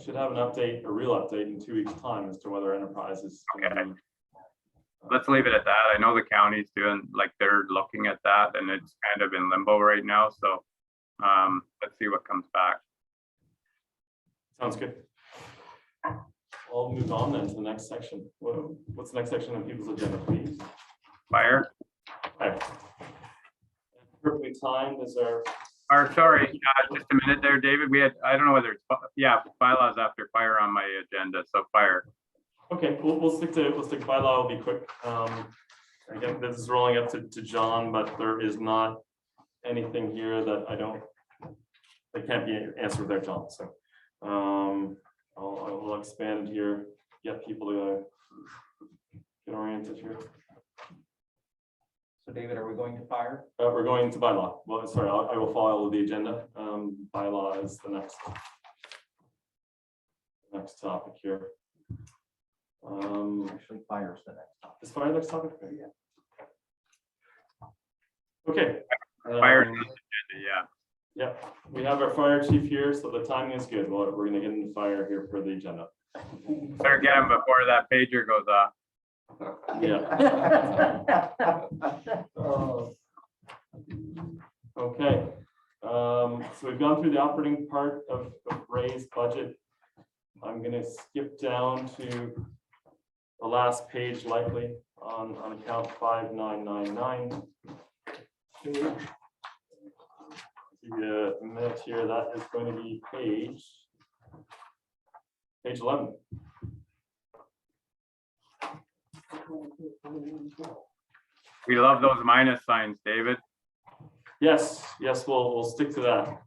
Should have a real update in 2 weeks' time as to whether enterprise is. Okay. Let's leave it at that. I know the county's doing, they're looking at that and it's kind of in limbo right now. So let's see what comes back. Sounds good. I'll move on then to the next section. What's the next section on people's agenda, please? Fire. Fire. Perfectly timed as our. Sorry, just a minute there, David. I don't know whether it's, bylaws after fire on my agenda. So fire. Okay, we'll stick to bylaw. Will be quick. Again, this is rolling up to John, but there is not anything here that can't be answered there, John. So I will expand here, get people to get oriented here. So David, are we going to fire? We're going to bylaw. Well, sorry, I will follow the agenda. Bylaw is the next topic here. Actually, fire's the next topic. Is fire next topic? Yeah. Okay. Fire, Um, yeah. Yeah, we have our fire chief here, so the timing is good. Well, we're gonna get into fire here for the agenda. Better get him before that pager goes off. Yeah, okay. So we've gone through the operating part of Ray's budget. I'm gonna skip down to the last page likely on account 5999. Give you a minute here. That is going to be page 11. We love those minus signs, David. Yes, we'll stick to that.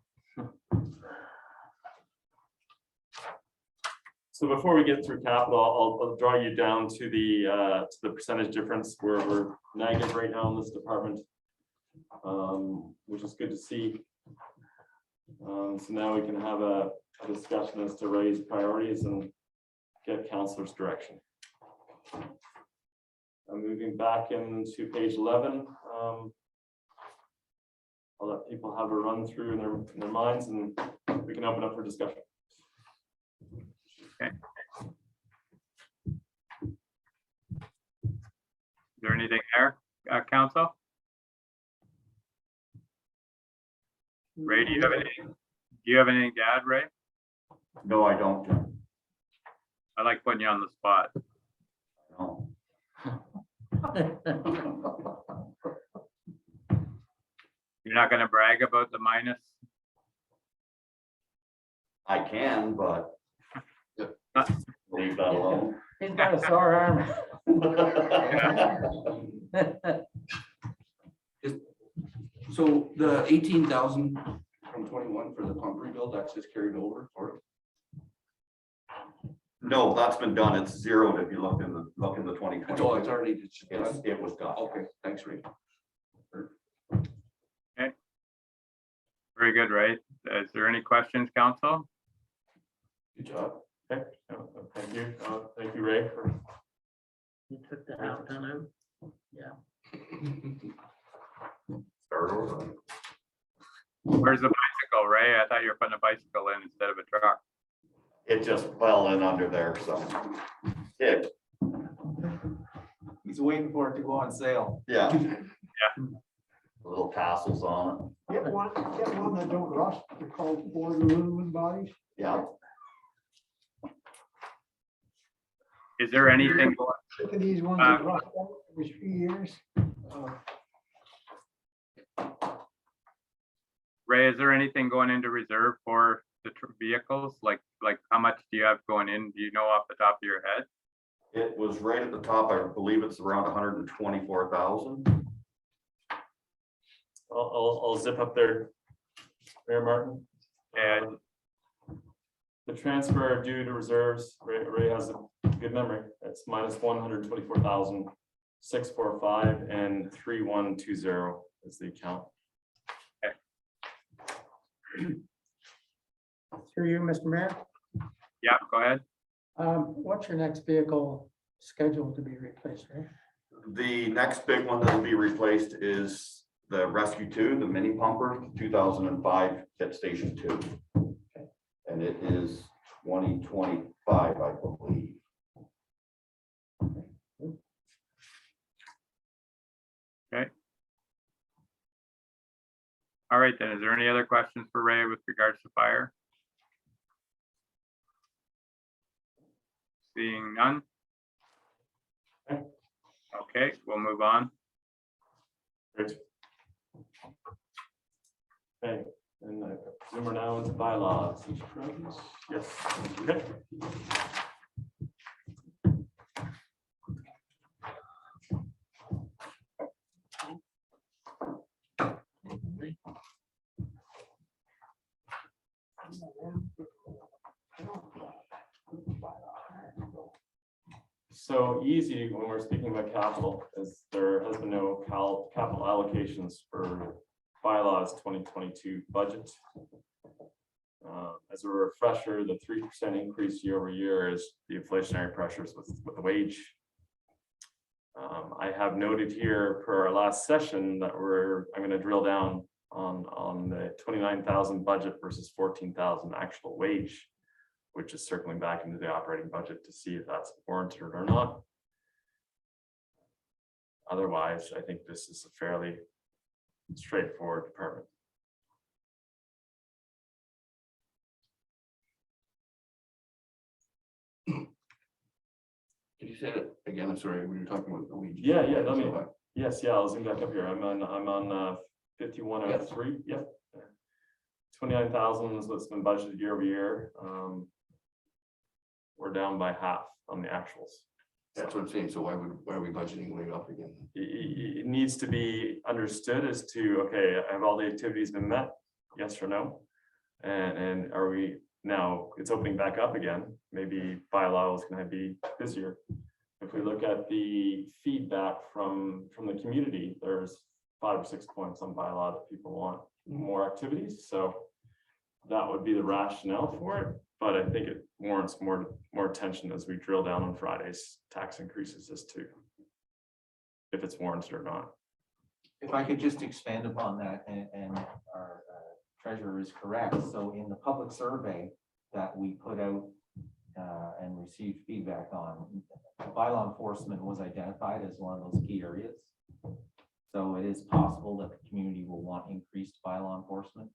So before we get through capital, I'll draw you down to the percentage difference. We're negative right now in this department, which is good to see. So now we can have a discussion as to raise priorities and get councilor's direction. I'm moving back into page 11. I'll let people have a run through in their minds, and we can open up for discussion. Okay. Is there anything there, council? Ray, do you have anything? Do you have anything to add, Ray? No, I don't, Jim. I like putting you on the spot. No. You're not gonna brag about the minus? I can, but leave that alone. He's got a sore arm. So the 18,000 from 21 for the pump rebuild, that's just carried over or? No, that's been done. It's zeroed if you look in the 2020. Oh, it's already, it's done. It was done. Okay, thanks, Ray. Very good, Ray. Is there any questions, council? Good job. Okay, thank you, Ray. You took the half ton out. Yeah. Start over. Where's the bicycle, Ray? I thought you were putting a bicycle in instead of a truck. It just fell in under there, so. Yeah, He's waiting for it to go on sale. yeah. Little tassels on Get one that don't rust, they're called board aluminum bodies. it. Yeah. Is there anything, Look at these ones that rust out every 3 years. Ray, is there anything going into reserve for the vehicles? Like how much do you have going in? Do you know off the top of your head? It was right at the top. I believe it's around 124,000. I'll zip up there, Mayor Martin. And The transfer due to reserves, Ray has a good memory. It's minus 124,645 and 3120 is the account. Through you, Mr. Mayor. yeah, go ahead. What's your next vehicle scheduled to be replaced, right? The next big one that will be replaced is the Rescue 2, the mini pumper, 2005 Pit Station 2. And it is 2025, I believe. All right, then, is there any other questions for Ray with regards to fire? Seeing none? Okay, we'll move on. Great. Okay, and I presume we're now into bylaws. Yes, okay. so easy when we're speaking about capital is there has been no capital allocations for bylaws 2022 budget. As a refresher, the 3% increase year over year is the inflationary pressures with the wage. I have noted here per our last session that I'm going to drill down on the 29,000 budget versus 14,000 actual wage, which is circling back into the operating budget to see if that's warranted or not. Otherwise, I think this is a fairly straightforward department. Can you say that again? I'm sorry, we were talking about the wages. Yeah, let me, So, yes, I'll zoom back up here. I'm on 5103, yep. 29,000 is what's been budgeted year over year. We're down by half on the actuals. That's what I'm saying. So why are we budgeting way up again? It needs to be understood as to, okay, have all the activities been met? Yes or no? And are we now, it's opening back up again. Maybe bylaw is going to be busier. If we look at the feedback from the community, there's 5 or 6 points on bylaw that people want more activities. So that would be the rationale for it. But I think it warrants more attention as we drill down on Friday's tax increases as to if it's warranted or not. If I could just expand upon that, and our treasurer is correct. So in the public survey that we put out and received feedback on, bylaw enforcement was identified as one of those key areas. So it is possible that the community will want increased bylaw enforcement.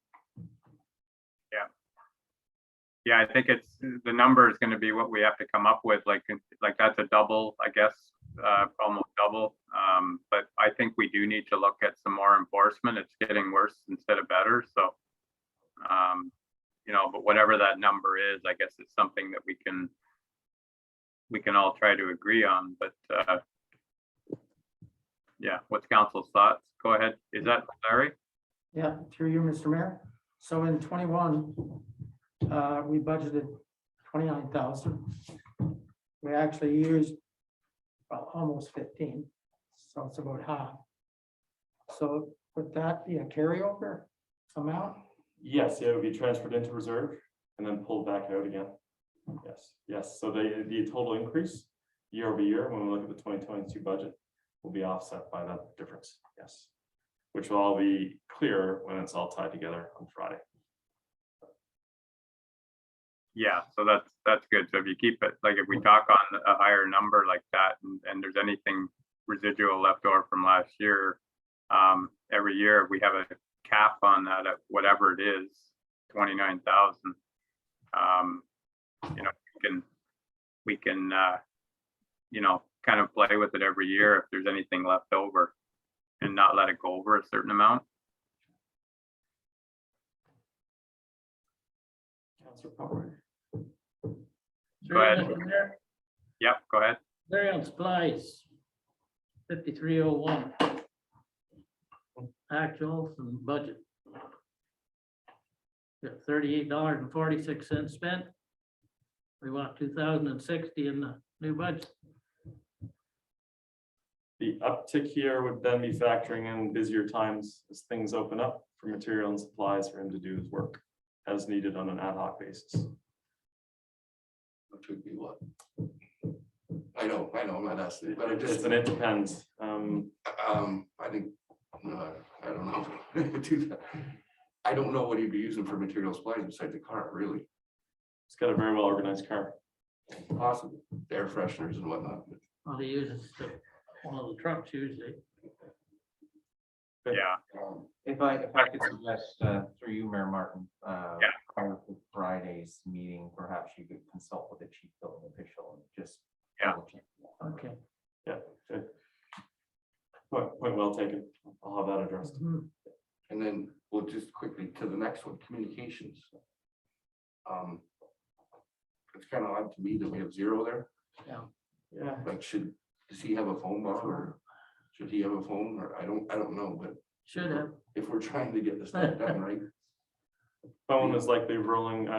Yeah, I think it's, the number is going to be what we have to come up with, like that's a double, I guess, almost double. But I think we do need to look at some more enforcement. It's getting worse instead of better. So, but whatever that number is, I guess it's something that we can all try to agree on. But yeah, what's council's thoughts? Go ahead. Is that Larry? Yeah, through you, Mr. Mayor. So in 21, we budgeted 29,000. We actually used almost 15, so it's about half. So would that be a carryover amount? Yes, it would be transferred into reserve and then pulled back out again. Yes. So the total increase year over year, when we look at the 2022 budget, will be offset by that difference. Yes, which will all be clear when it's all tied together on Friday. Yeah, so that's good. So if you keep it, like if we talk on a higher number like that, and there's anything residual left over from last year, every year we have a cap on that at whatever it is, 29,000. We can kind of play with it every year if there's anything left over, and not let it go over a certain amount. Councilor Power. Go ahead. Mr. Mayor, Yep, go ahead. Larry on supplies, 5301. Actuals and budget. Got $38.46 spent. We want 2,060 in the new budget. The uptick here would then be factoring in busier times as things open up for material and supplies for him to do his work as needed on an ad hoc basis. Which would be what? I know, I'm not asking, but It depends. I think, I don't know. I don't know what he'd be using for material supplies beside the car, really. It's got a very well organized car. Possible, air fresheners and whatnot. Well, he uses one of the trucks usually. Yeah, If I could suggest, through you, Mayor Martin, prior to Friday's meeting, perhaps you could consult with the chief building official and just. Yeah. double check. Okay. Yeah. Good. Point well taken. I'll have that addressed. Mhm. And then we'll just quickly to the next one, communications. It's kind of odd to me that we have 0 there. Yeah, Like, does he have a phone book, or should he have a phone, or I don't know, but Should have. if we're trying to get this stuff done right. Phone is likely rolling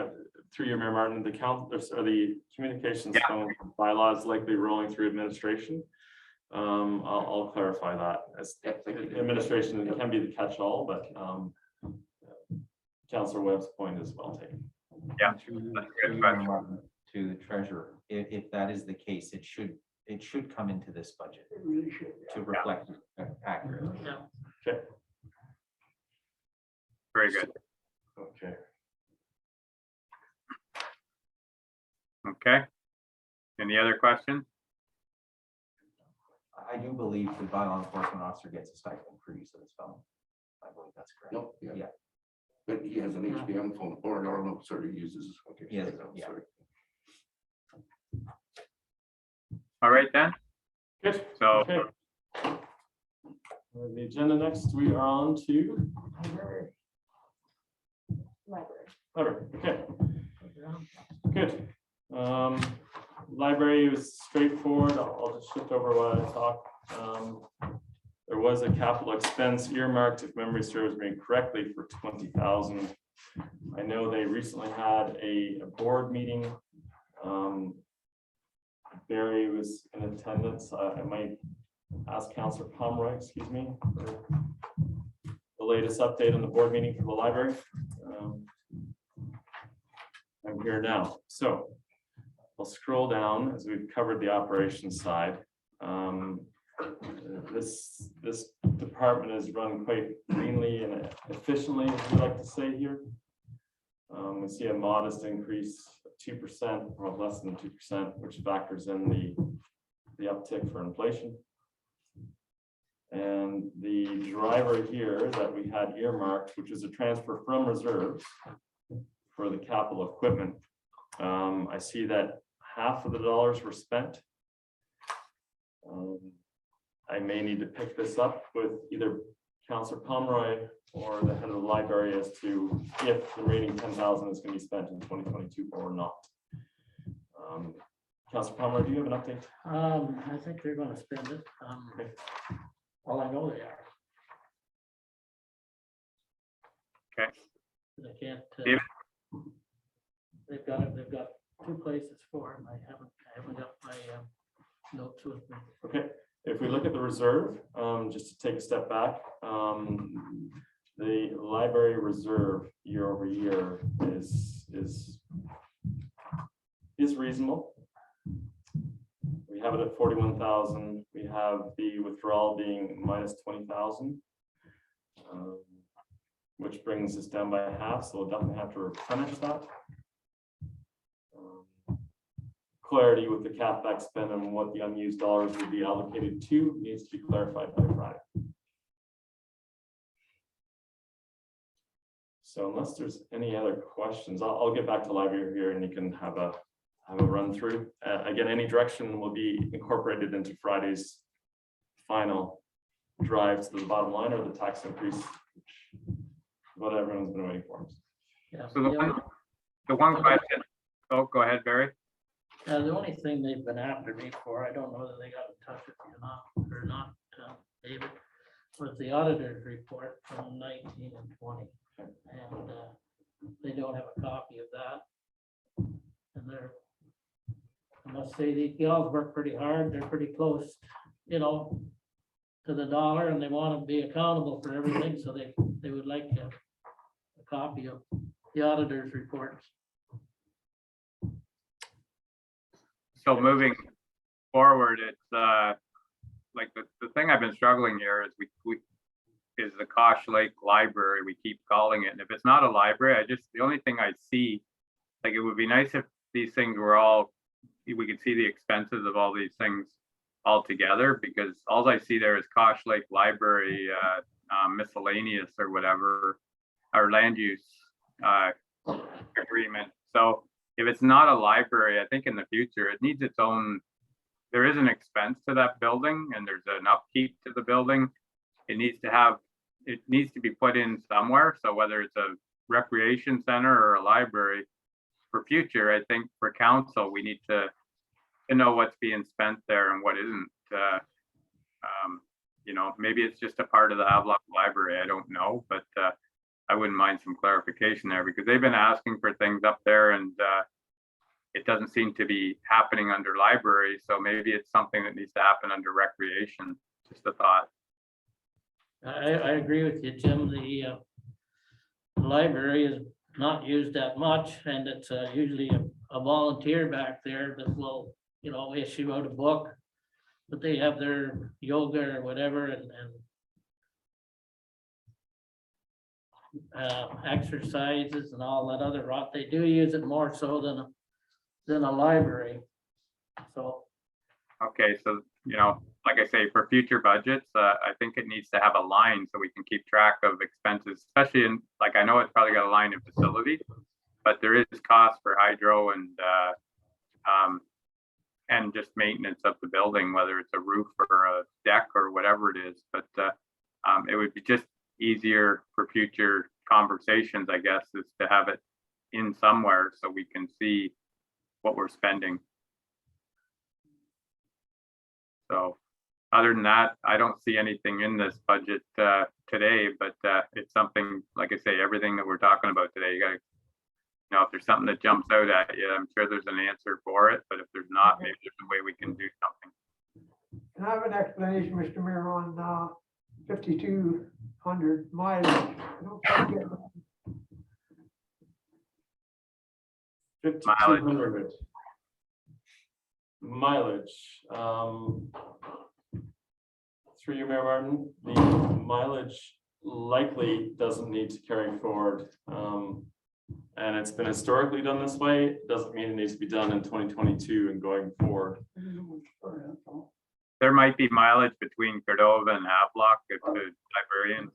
through your Mayor Martin, the the communications Yeah. phone bylaws likely rolling through administration. I'll clarify that as administration can be the catch-all, but Councillor Webb's point is well taken. Yeah. Through That's a through good you, question. Martin, to the treasurer, if that is the case, it should come into this budget It really should. to reflect accurately. Yeah. Okay. Very good. Okay. Okay. Any other questions? I do believe the bylaw enforcement officer gets a stipend for use of his phone. I believe that's correct. No, yeah. Yeah. But he has an HBM phone or no, sorry, he uses. Okay. Yes, sorry, no, yeah. sorry. All right then. Good. So Okay. The agenda next, we are on to library. Okay. Good. Library was straightforward. I'll just shift over while I talk. There was a capital expense earmarked, if memory serves me correctly, for 20,000. I know they recently had a board meeting. Barry was in attendance. I might ask Councillor Pomeroy, excuse me, for the latest update on the board meeting for the library. I'm here now. So I'll scroll down as we've covered the operations side. This department is run quite leanly and efficiently, as we like to say here. We see a modest increase of 2%, or less than 2%, which factors in the uptick for inflation. And the driver here that we had earmarked, which is a transfer from reserves for the capital equipment. I see that half of the dollars were spent. I may need to pick this up with either Councillor Pomeroy or the head of the library as to if the remaining 10,000 is going to be spent in 2022 or not. Councillor Pomeroy, do you have an update? I think they're gonna spend it. Okay. Well, I know they are. Okay. They can't. David? They've got two places for them. I haven't got my notes with me. Okay, if we look at the reserve, just to take a step back, the library reserve year over year is reasonable. We have it at 41,000. We have the withdrawal being minus 20,000, which brings us down by half. So we'll definitely have to replenish that. Clarity with the CapEx spend and what the unused dollars will be allocated to needs to be clarified by Friday. So unless there's any other questions, I'll get back to library here and you can have a run through. Again, any direction will be incorporated into Friday's final drive to the bottom line or the tax increase, which is what everyone's been waiting for. Yeah. So the one question, oh, go ahead, Barry. The only thing they've been after me for, I don't know whether they got in touch with you or not, David, was the auditor's report from 19 and 20. And they don't have a copy of that. And I must say, these gals work pretty hard. They're pretty close, to the dollar, and they want to be accountable for everything. So they would like a copy of the auditor's reports. So moving forward, it's like the thing I've been struggling here is we is the Kosh Lake Library. We keep calling it. And if it's not a library, the only thing I see, like it would be nice if these things were we could see the expenses of all these things all together, because all I see there is Kosh Lake Library miscellaneous or whatever, our land use agreement. So if it's not a library, I think in the future, it needs its own, there is an expense to that building and there's an upkeep to the building. It needs to be put in somewhere. So whether it's a recreation center or a library for future, I think for council, we need to know what's being spent there and what isn't. Maybe it's just a part of the Havelock Library. I don't know, but I wouldn't mind some clarification there because they've been asking for things up there and it doesn't seem to be happening under library. So maybe it's something that needs to happen under recreation. Just a thought. I agree with you, Jim. The library is not used that much, and it's usually a volunteer back there that will, you know, issue out a book. But they have their yoga or whatever and exercises and all that other rot. They do use it more so than a library. So Okay, so, you know, like I say, for future budgets, I think it needs to have a line so we can keep track of expenses, especially in, like, I know it's probably got a line in facilities, but there is cost for hydro and just maintenance of the building, whether it's a roof or a deck or whatever it is. But it would be just easier for future conversations, I guess, is to have it in somewhere so we can see what we're spending. So other than that, I don't see anything in this budget today, but it's something, like I say, everything that we're talking about today, you gotta, you know, if there's something that jumps out at you, I'm sure there's an answer for it, but if there's not, maybe there's a way we can do something. And I have an explanation, Mr. Mayor, on 5200 mileage. I don't quite get that. 5,200 mileage. Through you, Mayor Martin, the mileage likely doesn't need to carry forward. And it's been historically done this way. Doesn't mean it needs to be done in 2022 and going forward. There might be mileage between Cordova and Havelock if the librarian's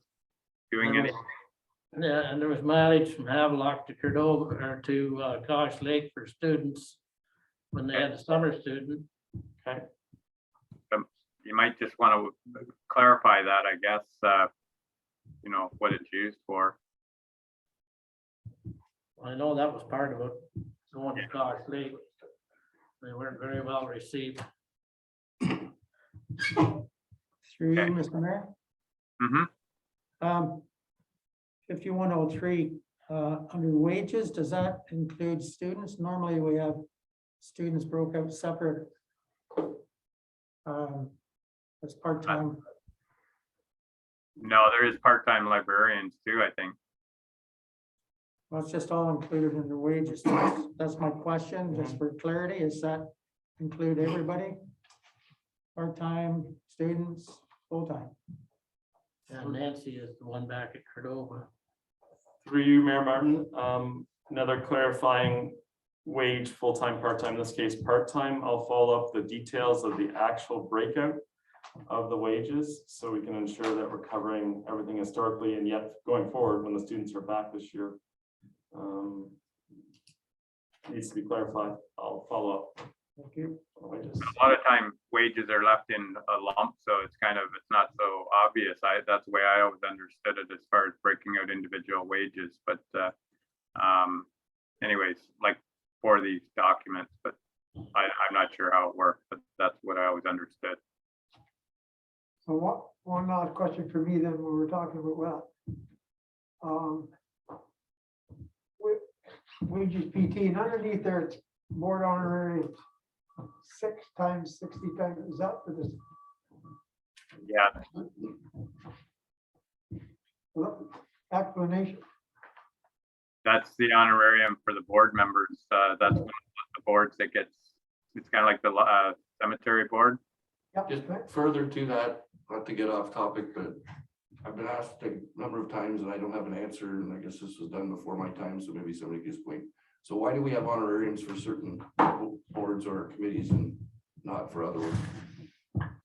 doing any. yeah, and there was mileage from Havelock to Cordova or to Gosh Lake for students when they had a summer student. Okay. You might just want to clarify that, I guess, you know, what it's used for. I know that was part of it, going to Gosh Lake. They weren't very well received. Through you, Okay. Mr. Mayor. Mm-hmm. 5103, under wages, does that include students? Normally we have students broke out separate as part-time. No, there is part-time librarians too, I think. Well, it's just all included in the wages. That's my question, just for clarity. Does that include everybody? Part-time, students, full-time? And Nancy is the one back at Cordova. Through you, Mayor Martin, another clarifying wage, full-time, part-time, in this case, part-time. I'll follow up the details of the actual breakout of the wages so we can ensure that we're covering everything historically and yet going forward when the students are back this year. Needs to be clarified. I'll follow up. Thank you. on wages. A lot of time wages are left in a lump, so it's not so obvious. That's the way I always understood it as far as breaking out individual wages, but anyways, like for these documents, but I'm not sure how it works, but that's what I always understood. So one last question for me then, when we're talking about, wages PT, and underneath there, it's board honorary 6 times 60 times, is that for this? Yeah, Explanation. that's the honorarium for the board members. That's one of the boards that gets, it's kind of like the cemetery board. Yep, Just right. further to that, not to get off topic, but I've been asked a number of times and I don't have an answer, and I guess this was done before my time, so maybe somebody can explain. So why do we have honorariums for certain boards or committees and not for other ones?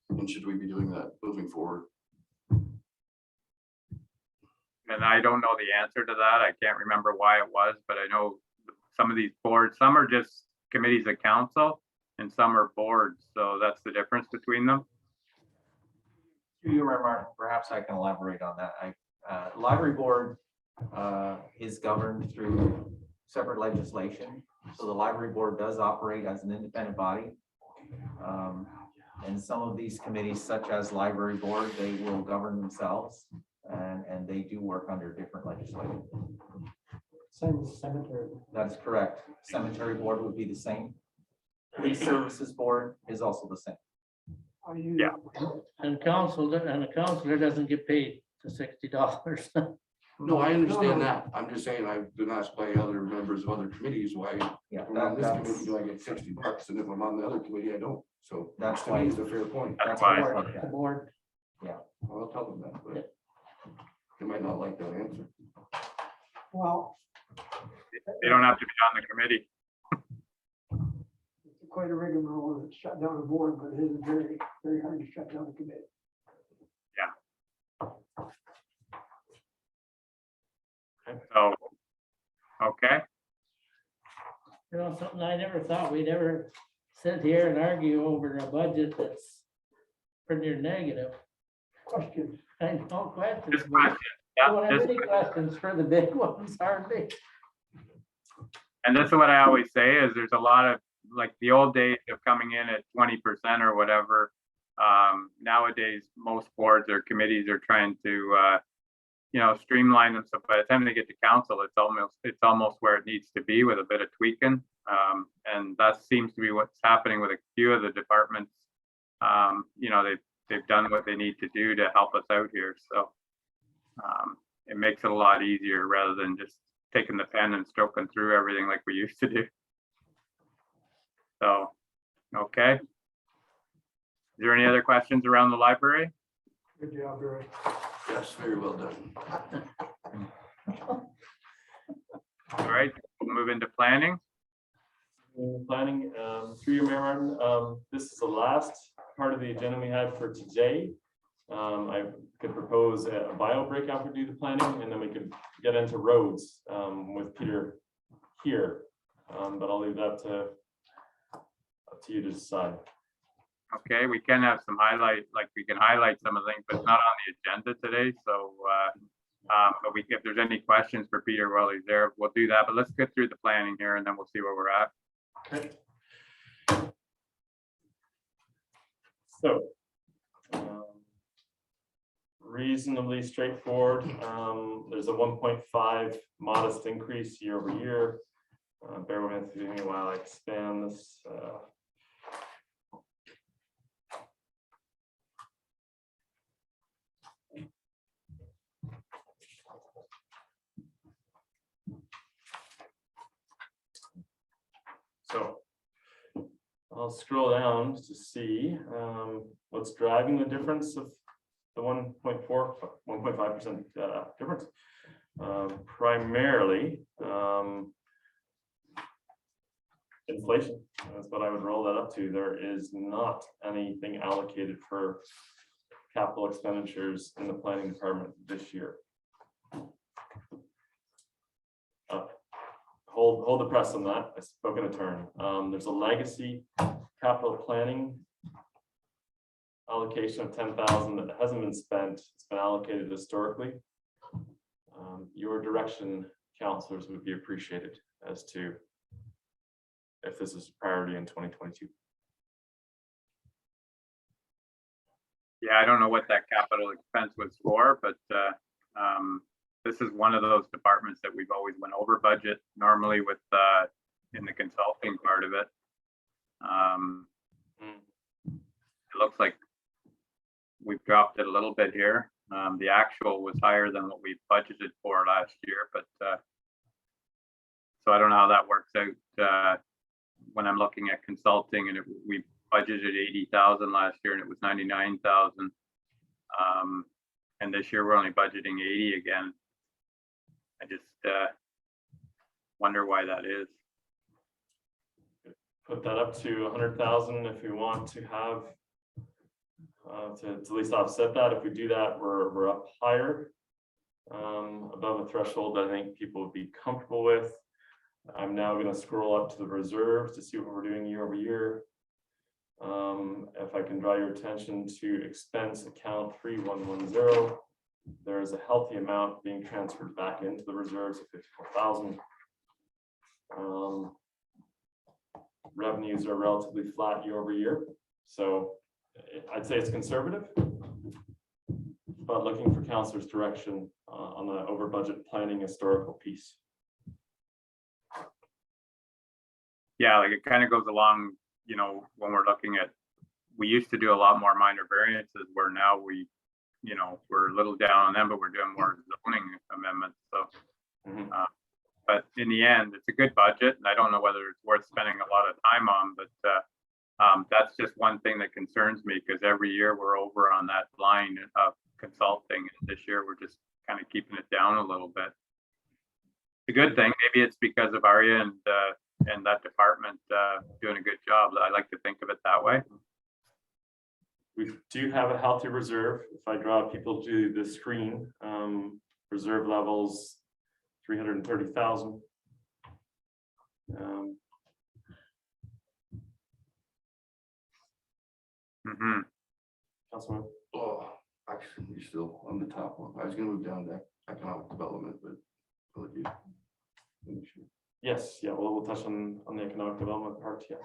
And should we be doing that moving forward? And I don't know the answer to that. I can't remember why it was, but I know some of these boards, some are just committees of council and some are boards. So that's the difference between them. You Martin, perhaps I can elaborate on that. Library board is governed through separate legislation. So the library board does operate as an independent body. And some of these committees, such as library board, they will govern themselves. and they do work under different legislation. Same as cemetery. That's correct. Cemetery board would be the same. Police services board is also the same. Are you? Yeah. And a counselor doesn't get paid to $60. No, I understand that. I'm just saying, I've been asked by other members of other committees why Yeah, if I'm on this that's, committee, do I get $60? And if I'm on the other committee, I don't. So That's to why- me, it's a fair point. That's why. The board, I'll tell them that, but they might not like that answer. Well, They don't have to be on the committee. it's quite a rigmarole to shut down a board, but it is very, very hard to shut down a committee. So, okay, something I never thought we'd ever sit here and argue over a budget that's pretty near negative. Questions? I know questions, just but questions. we Yeah, don't have just- any questions for the big ones, hardly. and this is what I always say is there's a lot of, like the old days of coming in at 20% or whatever. Nowadays, most boards or committees are trying to, streamline them. So by the time they get to council, it's almost where it needs to be with a bit of tweaking. And that seems to be what's happening with a few of the departments. They've done what they need to do to help us out here. So it makes it a lot easier rather than just taking the pen and stroking through everything like we used to do. So, okay. Is there any other questions around the library? Good job, Barry. Yes, very well done. All right, we'll move into planning. Planning, through your Mayor Martin, this is the last part of the agenda we had for today. I could propose a bio breakout for do the planning, and then we could get into roads with Peter here. But I'll leave that up to you to decide. Okay, we can have some highlight, like we can highlight some of the things, but it's not on the agenda today. So, but if there's any questions for Peter while he's there, we'll do that. But let's get through the planning here and then we'll see where we're at. Okay. So, reasonably straightforward. There's a 1.5 modest increase year over year. Bear with me while I expand this. So I'll scroll down to see what's driving the difference of the 1.5% difference. Primarily inflation. That's what I would roll that up to. There is not anything allocated for capital expenditures in the planning department this year. Hold the press on that. I spoke in a turn. There's a legacy capital planning allocation of 10,000 that hasn't been spent. It's been allocated historically. Your direction, councilors, would be appreciated as to if this is a priority in 2022. Yeah, I don't know what that capital expense was for, but this is one of those departments that we've always went over budget normally with in the consulting part of it. It looks like we've dropped it a little bit here. The actual was higher than what we budgeted for last year, but so I don't know how that works out when I'm looking at consulting, and we budgeted 80,000 last year and it was 99,000. And this year we're only budgeting 80 again. I just wonder why that is. Put that up to 100,000 if we want to have to at least offset that. If we do that, we're up higher above a threshold that I think people would be comfortable with. I'm now going to scroll up to the reserves to see what we're doing year over year. If I can draw your attention to expense account 3110, there is a healthy amount being transferred back into the reserves of 54,000. Revenues are relatively flat year over year, so I'd say it's conservative, but looking for councilors' direction on the over budget planning historical piece. Yeah, like it kind of goes along, you know, when we're looking at, we used to do a lot more minor variances where now we, you know, we're a little down on them, but we're doing more zoning amendments. So, Mhm. but in the end, it's a good budget, and I don't know whether it's worth spending a lot of time on, but that's just one thing that concerns me, because every year we're over on that line of consulting. And this year we're just kind of keeping it down a little bit. It's a good thing. Maybe it's because of Arya and that department doing a good job. I like to think of it that way. We do have a healthy reserve. If I draw people to the screen, reserve levels, 330,000. Mm-hmm. Councilman, Oh, actually, you're still on the top one. I was gonna move down to economic development, but I'll let you finish it. yes, yeah, well, we'll touch on the economic development part, yeah.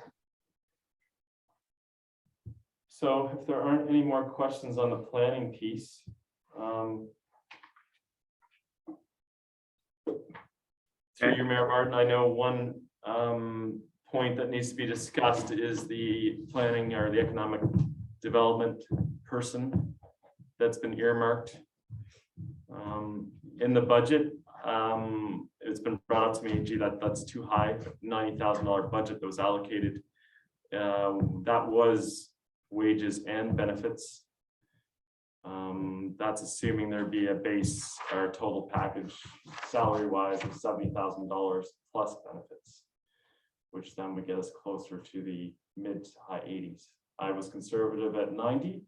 So if there aren't any more questions on the planning piece, through you, Mayor Martin, I know one point that needs to be discussed is the planning or the economic development person that's been earmarked in the budget. It's been brought up to me, gee, that's too high, $90,000 budget that was allocated. That was wages and benefits. That's assuming there'd be a base or total package salary wise of $70,000 plus benefits, which then would get us closer to the mid to high 80s. I was conservative at 90,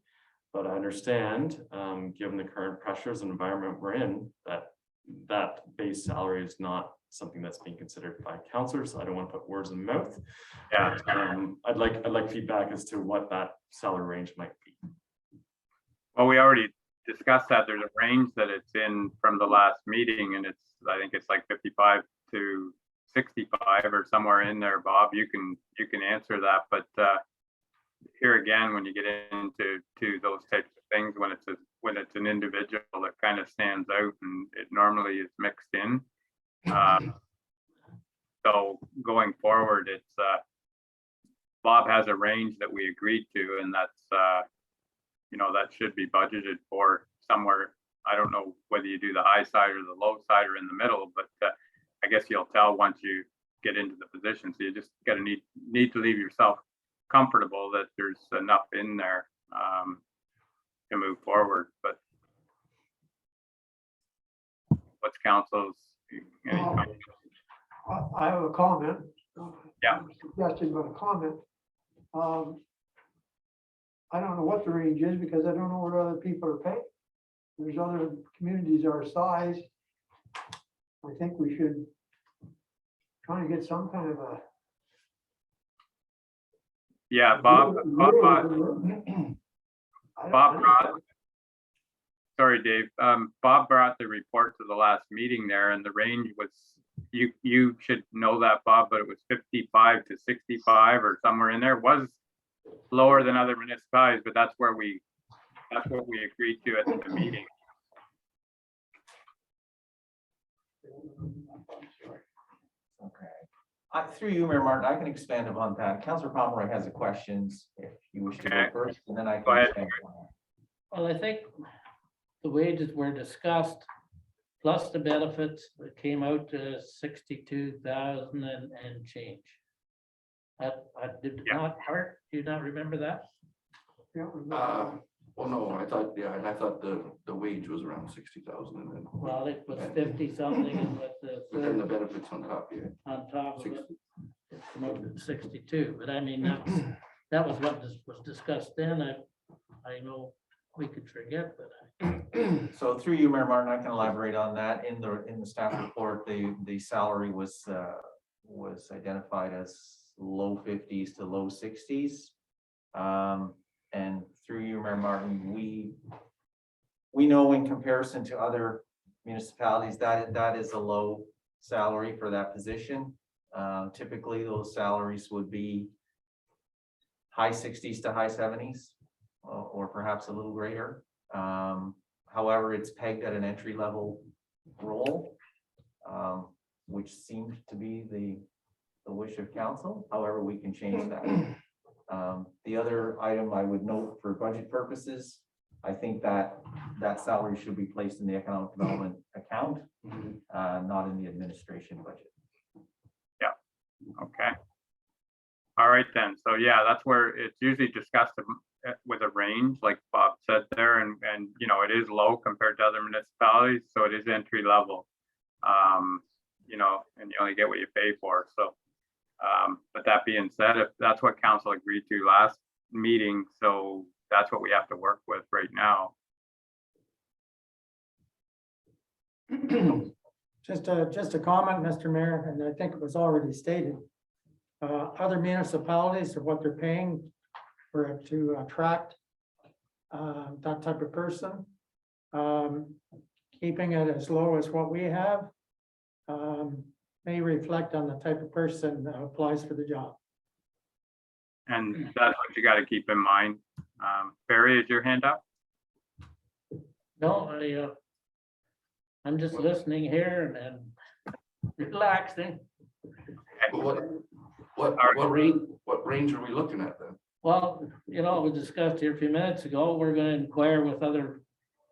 but I understand, given the current pressures and environment we're in, that base salary is not something that's being considered by councillors. So I don't want to put words in the mouth. Yeah. I'd like feedback as to what that salary range might be. Well, we already discussed that. There's a range that it's in from the last meeting, and I think it's like 55 to 65 or somewhere in there. Bob, you can answer that, but here again, when you get into those types of things, when it's an individual that kind of stands out, and it normally is mixed in. So going forward, it's Bob has a range that we agreed to, and that's you know, that should be budgeted for somewhere. I don't know whether you do the high side or the low side or in the middle, but I guess you'll tell once you get into the position. So you just gotta need to leave yourself comfortable that there's enough in there to move forward. But what's council's? Any comments? I have a comment. Yeah. Suggestion, but a comment. I don't know what the range is because I don't know what other people are paying. There's other communities our size. I think we should try to get some kind of a. Yeah, Bob brought, sorry, Dave. Bob brought the report to the last meeting there, and the range was, you should know that, Bob, but it was 55 to 65 or somewhere in there. It was lower than other municipalities, but that's what we agreed to at the meeting. Okay. Through you, Mayor Martin, I can expand upon that. Councillor Pomeroy has a questions if you wish to go Okay. first, and then I Go can ahead. expand upon that. Well, I think the wages were discussed, plus the benefits, it came out to 62,000 and change. That did Yeah. not hurt. Do you not remember that? Well, no, I thought the wage was around 60,000 and then, Well, it was 50 something and with but then the the benefits on top, yeah. on top of it, it promoted to 62. But I mean, that was what was discussed then. I know we could forget, but So through you, Mayor Martin, I can elaborate on that. In the staff report, the salary was identified as low 50s to low 60s. And through you, Mayor Martin, we know in comparison to other municipalities that is a low salary for that position. Typically, those salaries would be high 60s to high 70s, or perhaps a little greater. However, it's pegged at an entry level role, which seemed to be the wish of council. However, we can change that. The other item I would note for budget purposes, I think that salary should be placed in the economic development account, not in the administration budget. Okay. All right then. So yeah, that's where it's usually discussed with a range, like Bob said there, and you know, it is low compared to other municipalities, so it is entry level. You know, and you only get what you pay for. So, but that being said, if that's what council agreed to last meeting, so that's what we have to work with right now. Just a comment, Mr. Mayor, and I think it was already stated. Other municipalities are what they're paying for to attract that type of person. Keeping it as low as what we have may reflect on the type of person that applies for the job. And that's what you got to keep in mind. Barry, is your hand up? No, I'm just listening here and relaxing. What range are we looking at then? Well, you know, we discussed here a few minutes ago, we're gonna inquire with other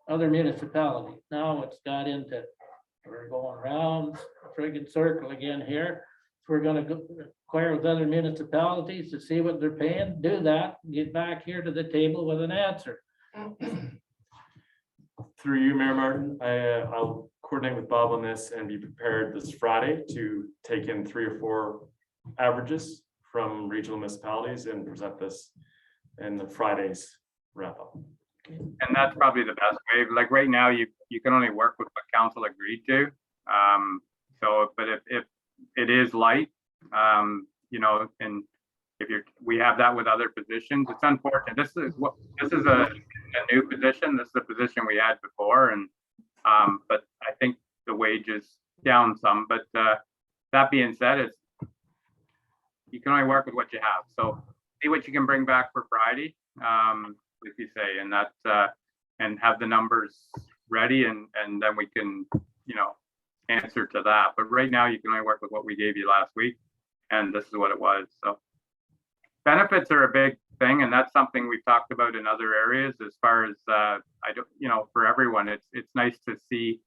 municipalities. Now it's got into, we're going around a friggin' circle again here. So we're gonna go inquire with other municipalities to see what they're paying, do that, get back here to the table with an answer. Through you, Mayor Martin, I'll coordinate with Bob on this and be prepared this Friday to take in 3 or 4 averages from regional municipalities and present this in the Friday's wrap up. And that's probably the best way. Like right now, you can only work with what council agreed to. So, but if it is light, you know, and if we have that with other positions, it's unfortunate. This is a new position. This is a position we had before, and but I think the wage is down some. But that being said, you can only work with what you have. So see what you can bring back for Friday, like you say, and that and have the numbers ready, and then we can, you know, answer to that. But right now, you can only work with what we gave you last week, and this is what it was. So benefits are a big thing, and that's something we've talked about in other areas. As far as I don't, you know, for everyone, it's nice to see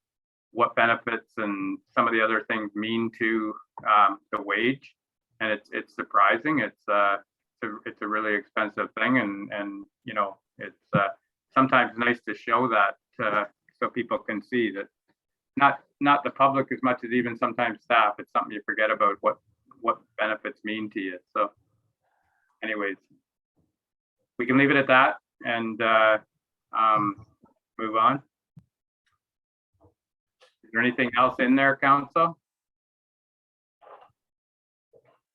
what benefits and some of the other things mean to the wage, and it's surprising. It's a really expensive thing, and you know, it's sometimes nice to show that so people can see that not the public as much as even sometimes staff. It's something you forget about what benefits mean to you. So anyways, we can leave it at that and move on. Is there anything else in there, council?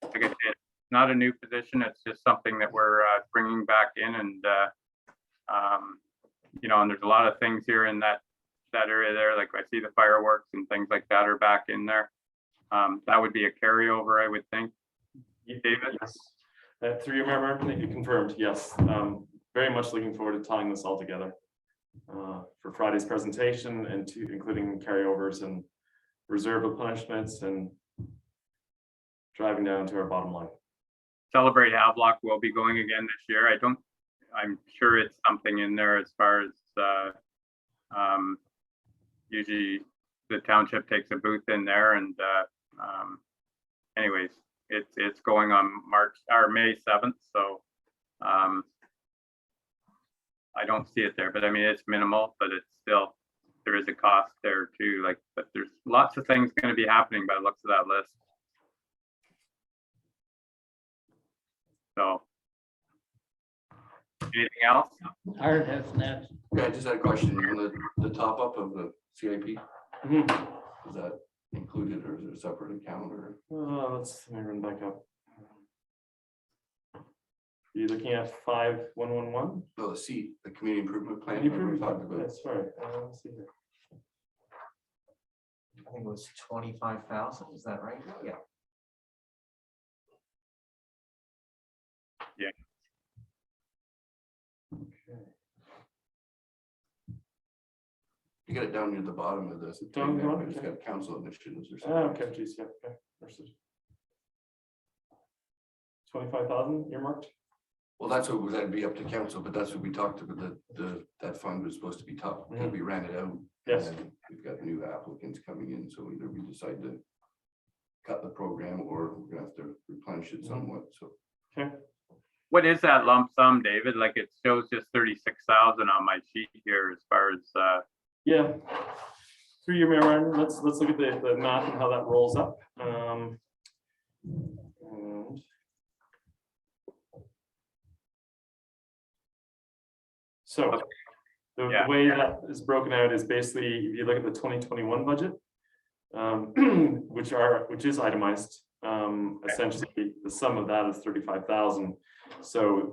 Like I said, it's not a new position. It's just something that we're bringing back in, and you know, and there's a lot of things here in that area there. Like I see the fireworks and things like that are back in there. That would be a carryover, I would think. David? Yes. Through your Mayor Martin, you confirmed, yes. Very much looking forward to tying this all together for Friday's presentation, and including carryovers and reserve replenishments and driving down to our bottom line. Celebrate Havelock will be going again this year. I'm sure it's something in there as far as usually the township takes a booth in there, and anyways, it's going on May 7th. So I don't see it there, but I mean, it's minimal, but it's still, there is a cost there too. Like, but there's lots of things going to be happening by the looks of that list. So anything else? Art has next. Yeah, I just had a question on the top up of the CIP. Is that included, or is it a separate account, or? Let me run back up. You're looking at 5111? No, the community improvement plan. You that we approved talked it. about. That's right. Let's see here. I think it was 25,000, is that right? Yeah. Okay. You got it down near the bottom of this. Down the bottom, It's okay. got council initiatives or Ah, something. okay, geez, yeah, okay. Understood. 25,000 earmarked? Well, that's what, that'd be up to council, but that's what we talked about, that fund was supposed to be tough, because we ran it out. Yes. and we've got new applicants coming in, so either we decide to cut the program, or we're gonna have to replenish it somewhat, so. What is that lump sum, David? Like it shows just 36,000 on my sheet here as far as, Yeah. Through your Mayor Martin, let's look at the math and how that rolls up. And so the Yeah. way that is broken out is basically, if you look at the 2021 budget, which is itemized, essentially the sum of that is 35,000. So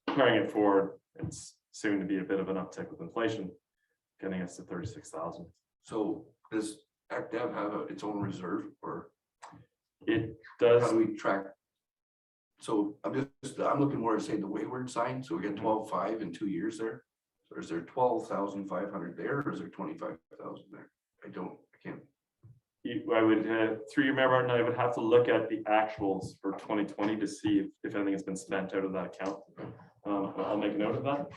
carrying it forward, it's soon to be a bit of an uptick with inflation, getting us to 36,000. So does ACDEV have its own reserve, or It how does. do we track? So I'm looking more at, say, the wayward sign, so we got 12,500 in 2 years there. Or is there 12,500 there, or is there 25,000 there? I can't. I would, through your Mayor Martin, I would have to look at the actuals for 2020 to see if anything has been spent out of that account. I'll make a note of that.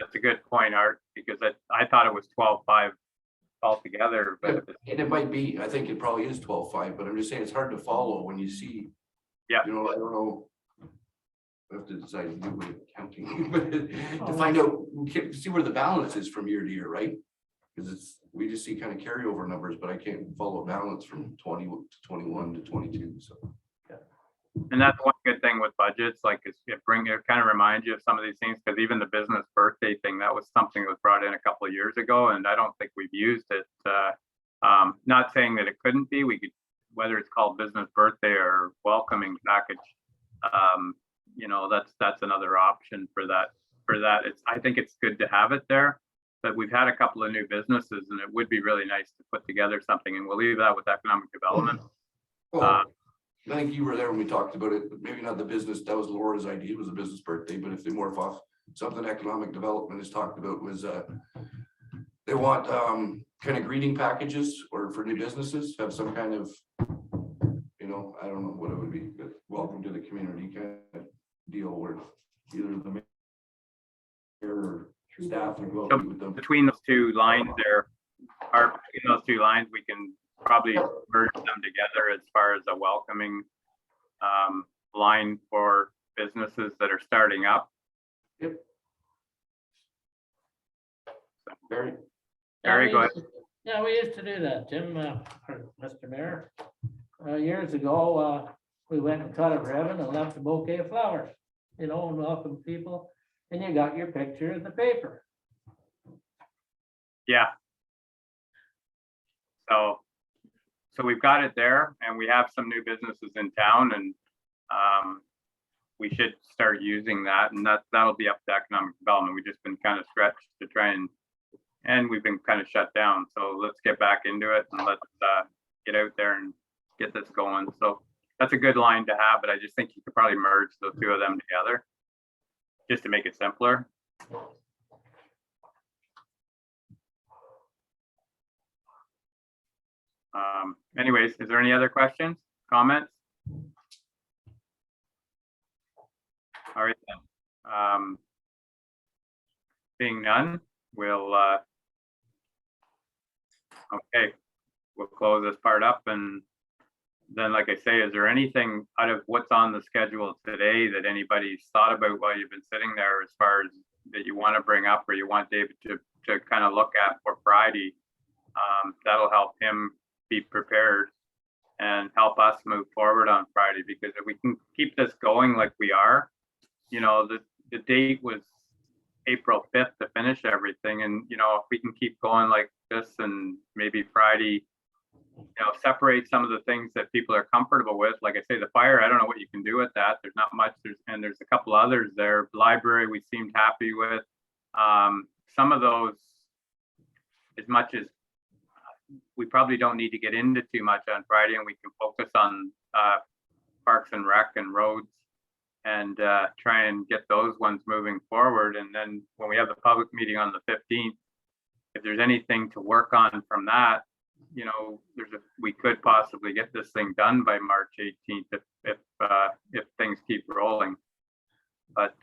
that's a good point, Art, because I thought it was 12,500 altogether, but And it might be, I think it probably is 12,500, but I'm just saying it's hard to follow when you see. Yeah. You know, I don't know. We have to decide a new way of counting, but to find out, see where the balance is from year to year, right? Because we just see kind of carryover numbers, but I can't follow balance from 20 to 21 to 22, so. and that's one good thing with budgets, like it kind of reminds you of some of these things, because even the business birthday thing, that was something that was brought in a couple of years ago, and I don't think we've used it. Not saying that it couldn't be, we could, whether it's called business birthday or welcoming package, you know, that's another option for that. I think it's good to have it there, but we've had a couple of new businesses, and it would be really nice to put together something, and we'll leave that with economic development. Well, I think you were there when we talked about it, but maybe not the business, that was Laura's idea, it was a business birthday, but if they morph off, something economic development has talked about was, they want, kind of greeting packages, or for new businesses, have some kind of, you know, I don't know what it would be, but welcome to the community kind of deal, where either the mayor or staff would go out and meet with them. Between those two lines there, between those two lines, we can probably merge them together as far as a welcoming line for businesses that are starting up. Very, Barry, go ahead. Yeah, we used to do that, Jim, or Mr. Mayor. Years ago, we went and cut a ribbon and left a bouquet of flowers, you know, and welcome people, and you got your picture in the paper. Yeah. So we've got it there, and we have some new businesses in town, and we should start using that, and that'll be up to economic development. We've just been kind of stretched to try and we've been kind of shut down. So let's get back into it, and let's get out there and get this going. So that's a good line to have, but I just think you could probably merge the two of them together just to make it simpler. Anyways, is there any other questions, comments? All right then. Being none, we'll close this part up, and then, like I say, is there anything out of what's on the schedule today that anybody's thought about while you've been sitting there, as far as that you want to bring up, or you want David to kind of look at for Friday? That'll help him be prepared and help us move forward on Friday, because if we can keep this going like we are, you know, the date was April 5th to finish everything, and you know, if we can keep going like this, and maybe Friday, you know, separate some of the things that people are comfortable with. Like I say, the fire, I don't know what you can do with that. There's not much. There's a couple others there. Library, we seemed happy with. Some of those, as much as we probably don't need to get into too much on Friday, and we can focus on Parks and Rec and roads, and try and get those ones moving forward. And then when we have the public meeting on the 15th, if there's anything to work on from that, we could possibly get this thing done by March 18th if things keep rolling. But,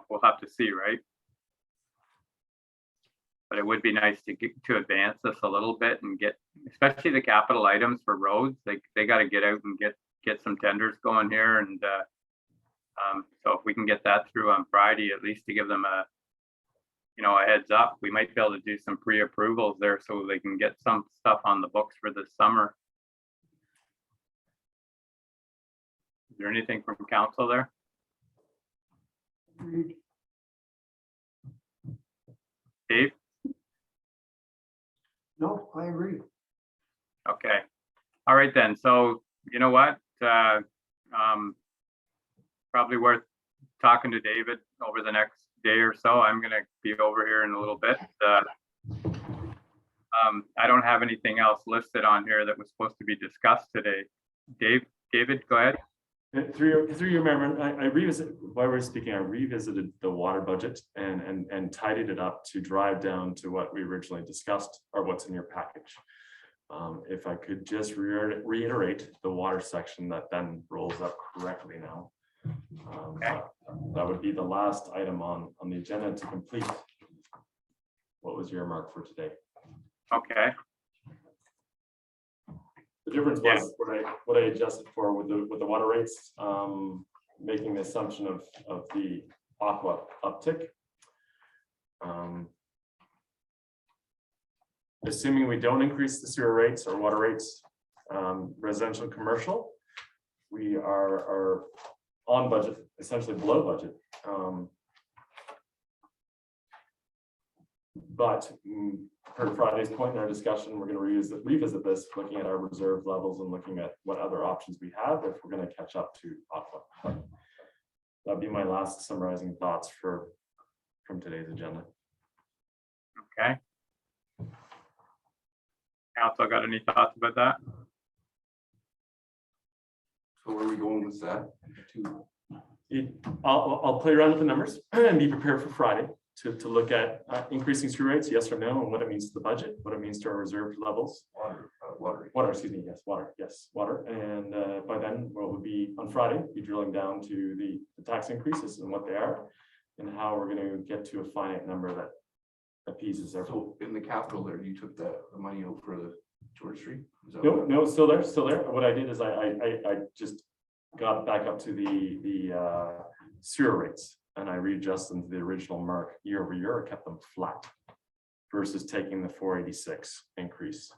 we'll have to see, right? But it would be nice to advance this a little bit and get, especially the capital items for roads, they got to get out and get some tenders going here. And so if we can get that through on Friday, at least to give them a heads up, we might be able to do some pre-approvals there so they can get some stuff on the books for this summer. Is there anything from council there? Dave? No, I agree. Okay. All right then. So you know what? Probably worth talking to David over the next day or so. I'm going to be over here in a little bit. I don't have anything else listed on here that was supposed to be discussed today. David, go ahead. Through your memory, I revisited the water budget and tidied it up to drive down to what we originally discussed or what's in your package. If I could just reiterate the water section that then rolls up correctly now. That would be the last item on the agenda to complete what was your mark for today. Okay. The difference was what I adjusted for with the water rates, making the assumption of the aqua uptick. Assuming we don't increase the sewer rates or water rates, residential and commercial, we are on budget, essentially below budget. But per Friday's point in our discussion, we're going to revisit this, looking at our reserve levels and looking at what other options we have if we're going to catch up to aqua. That'd be my last summarizing thoughts from today's agenda. Okay. Council got any thoughts about that? So where are we going with that? I'll play around with the numbers and be prepared for Friday to look at increasing sewer rates, yes or no, and what it means to the budget, what it means to our reserve levels. Water, excuse me, yes, water. And by then, what would be on Friday, be drilling down to the tax increases and what they are, and how we're going to get to a finite number that appeases everyone. So in the capital there, you took the money out for the George Street? No, still there. What I did is I just got back up to the sewer rates, and I readjusted them to the original mark year over year. I kept them flat versus taking the 486 increase.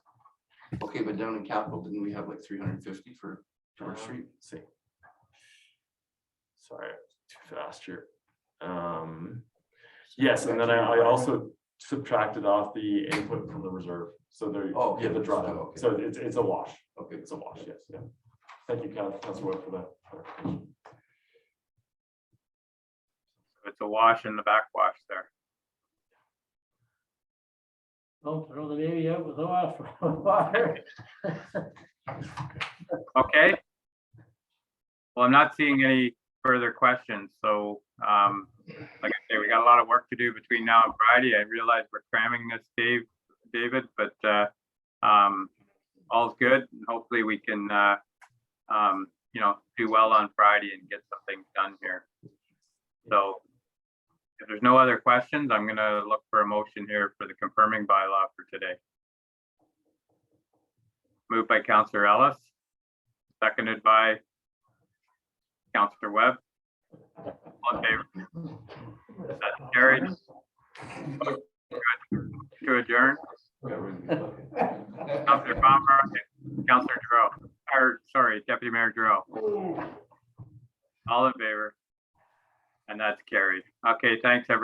Okay, but down in capital, didn't we have like 350 for George Street? See, sorry, too fast here. Yes, and then I also subtracted off the input from the reserve. So there, oh, yeah, the drawdown. Okay. So it's a wash. Okay, It's a wash. Yes, yeah. Thank you, Councilor Wood, for that clarification. It's a wash in the backwash there. Don't throw the baby out with the water. Okay. Well, I'm not seeing any further questions. So, like I say, we got a lot of work to do between now and Friday. I realize we're cramming this, David, but all's good. And hopefully we can, do well on Friday and get some things done here. So if there's no other questions, I'm going to look for a motion here for the confirming bylaw for today. Moved by Councillor Ellis, seconded by Councillor Webb. All in favor? That's carried. To adjourn. Councillor Palmer, Councillor Giroux, or sorry, Deputy Mayor Giroux. All in favor? And that's carried. Okay, thanks everyone.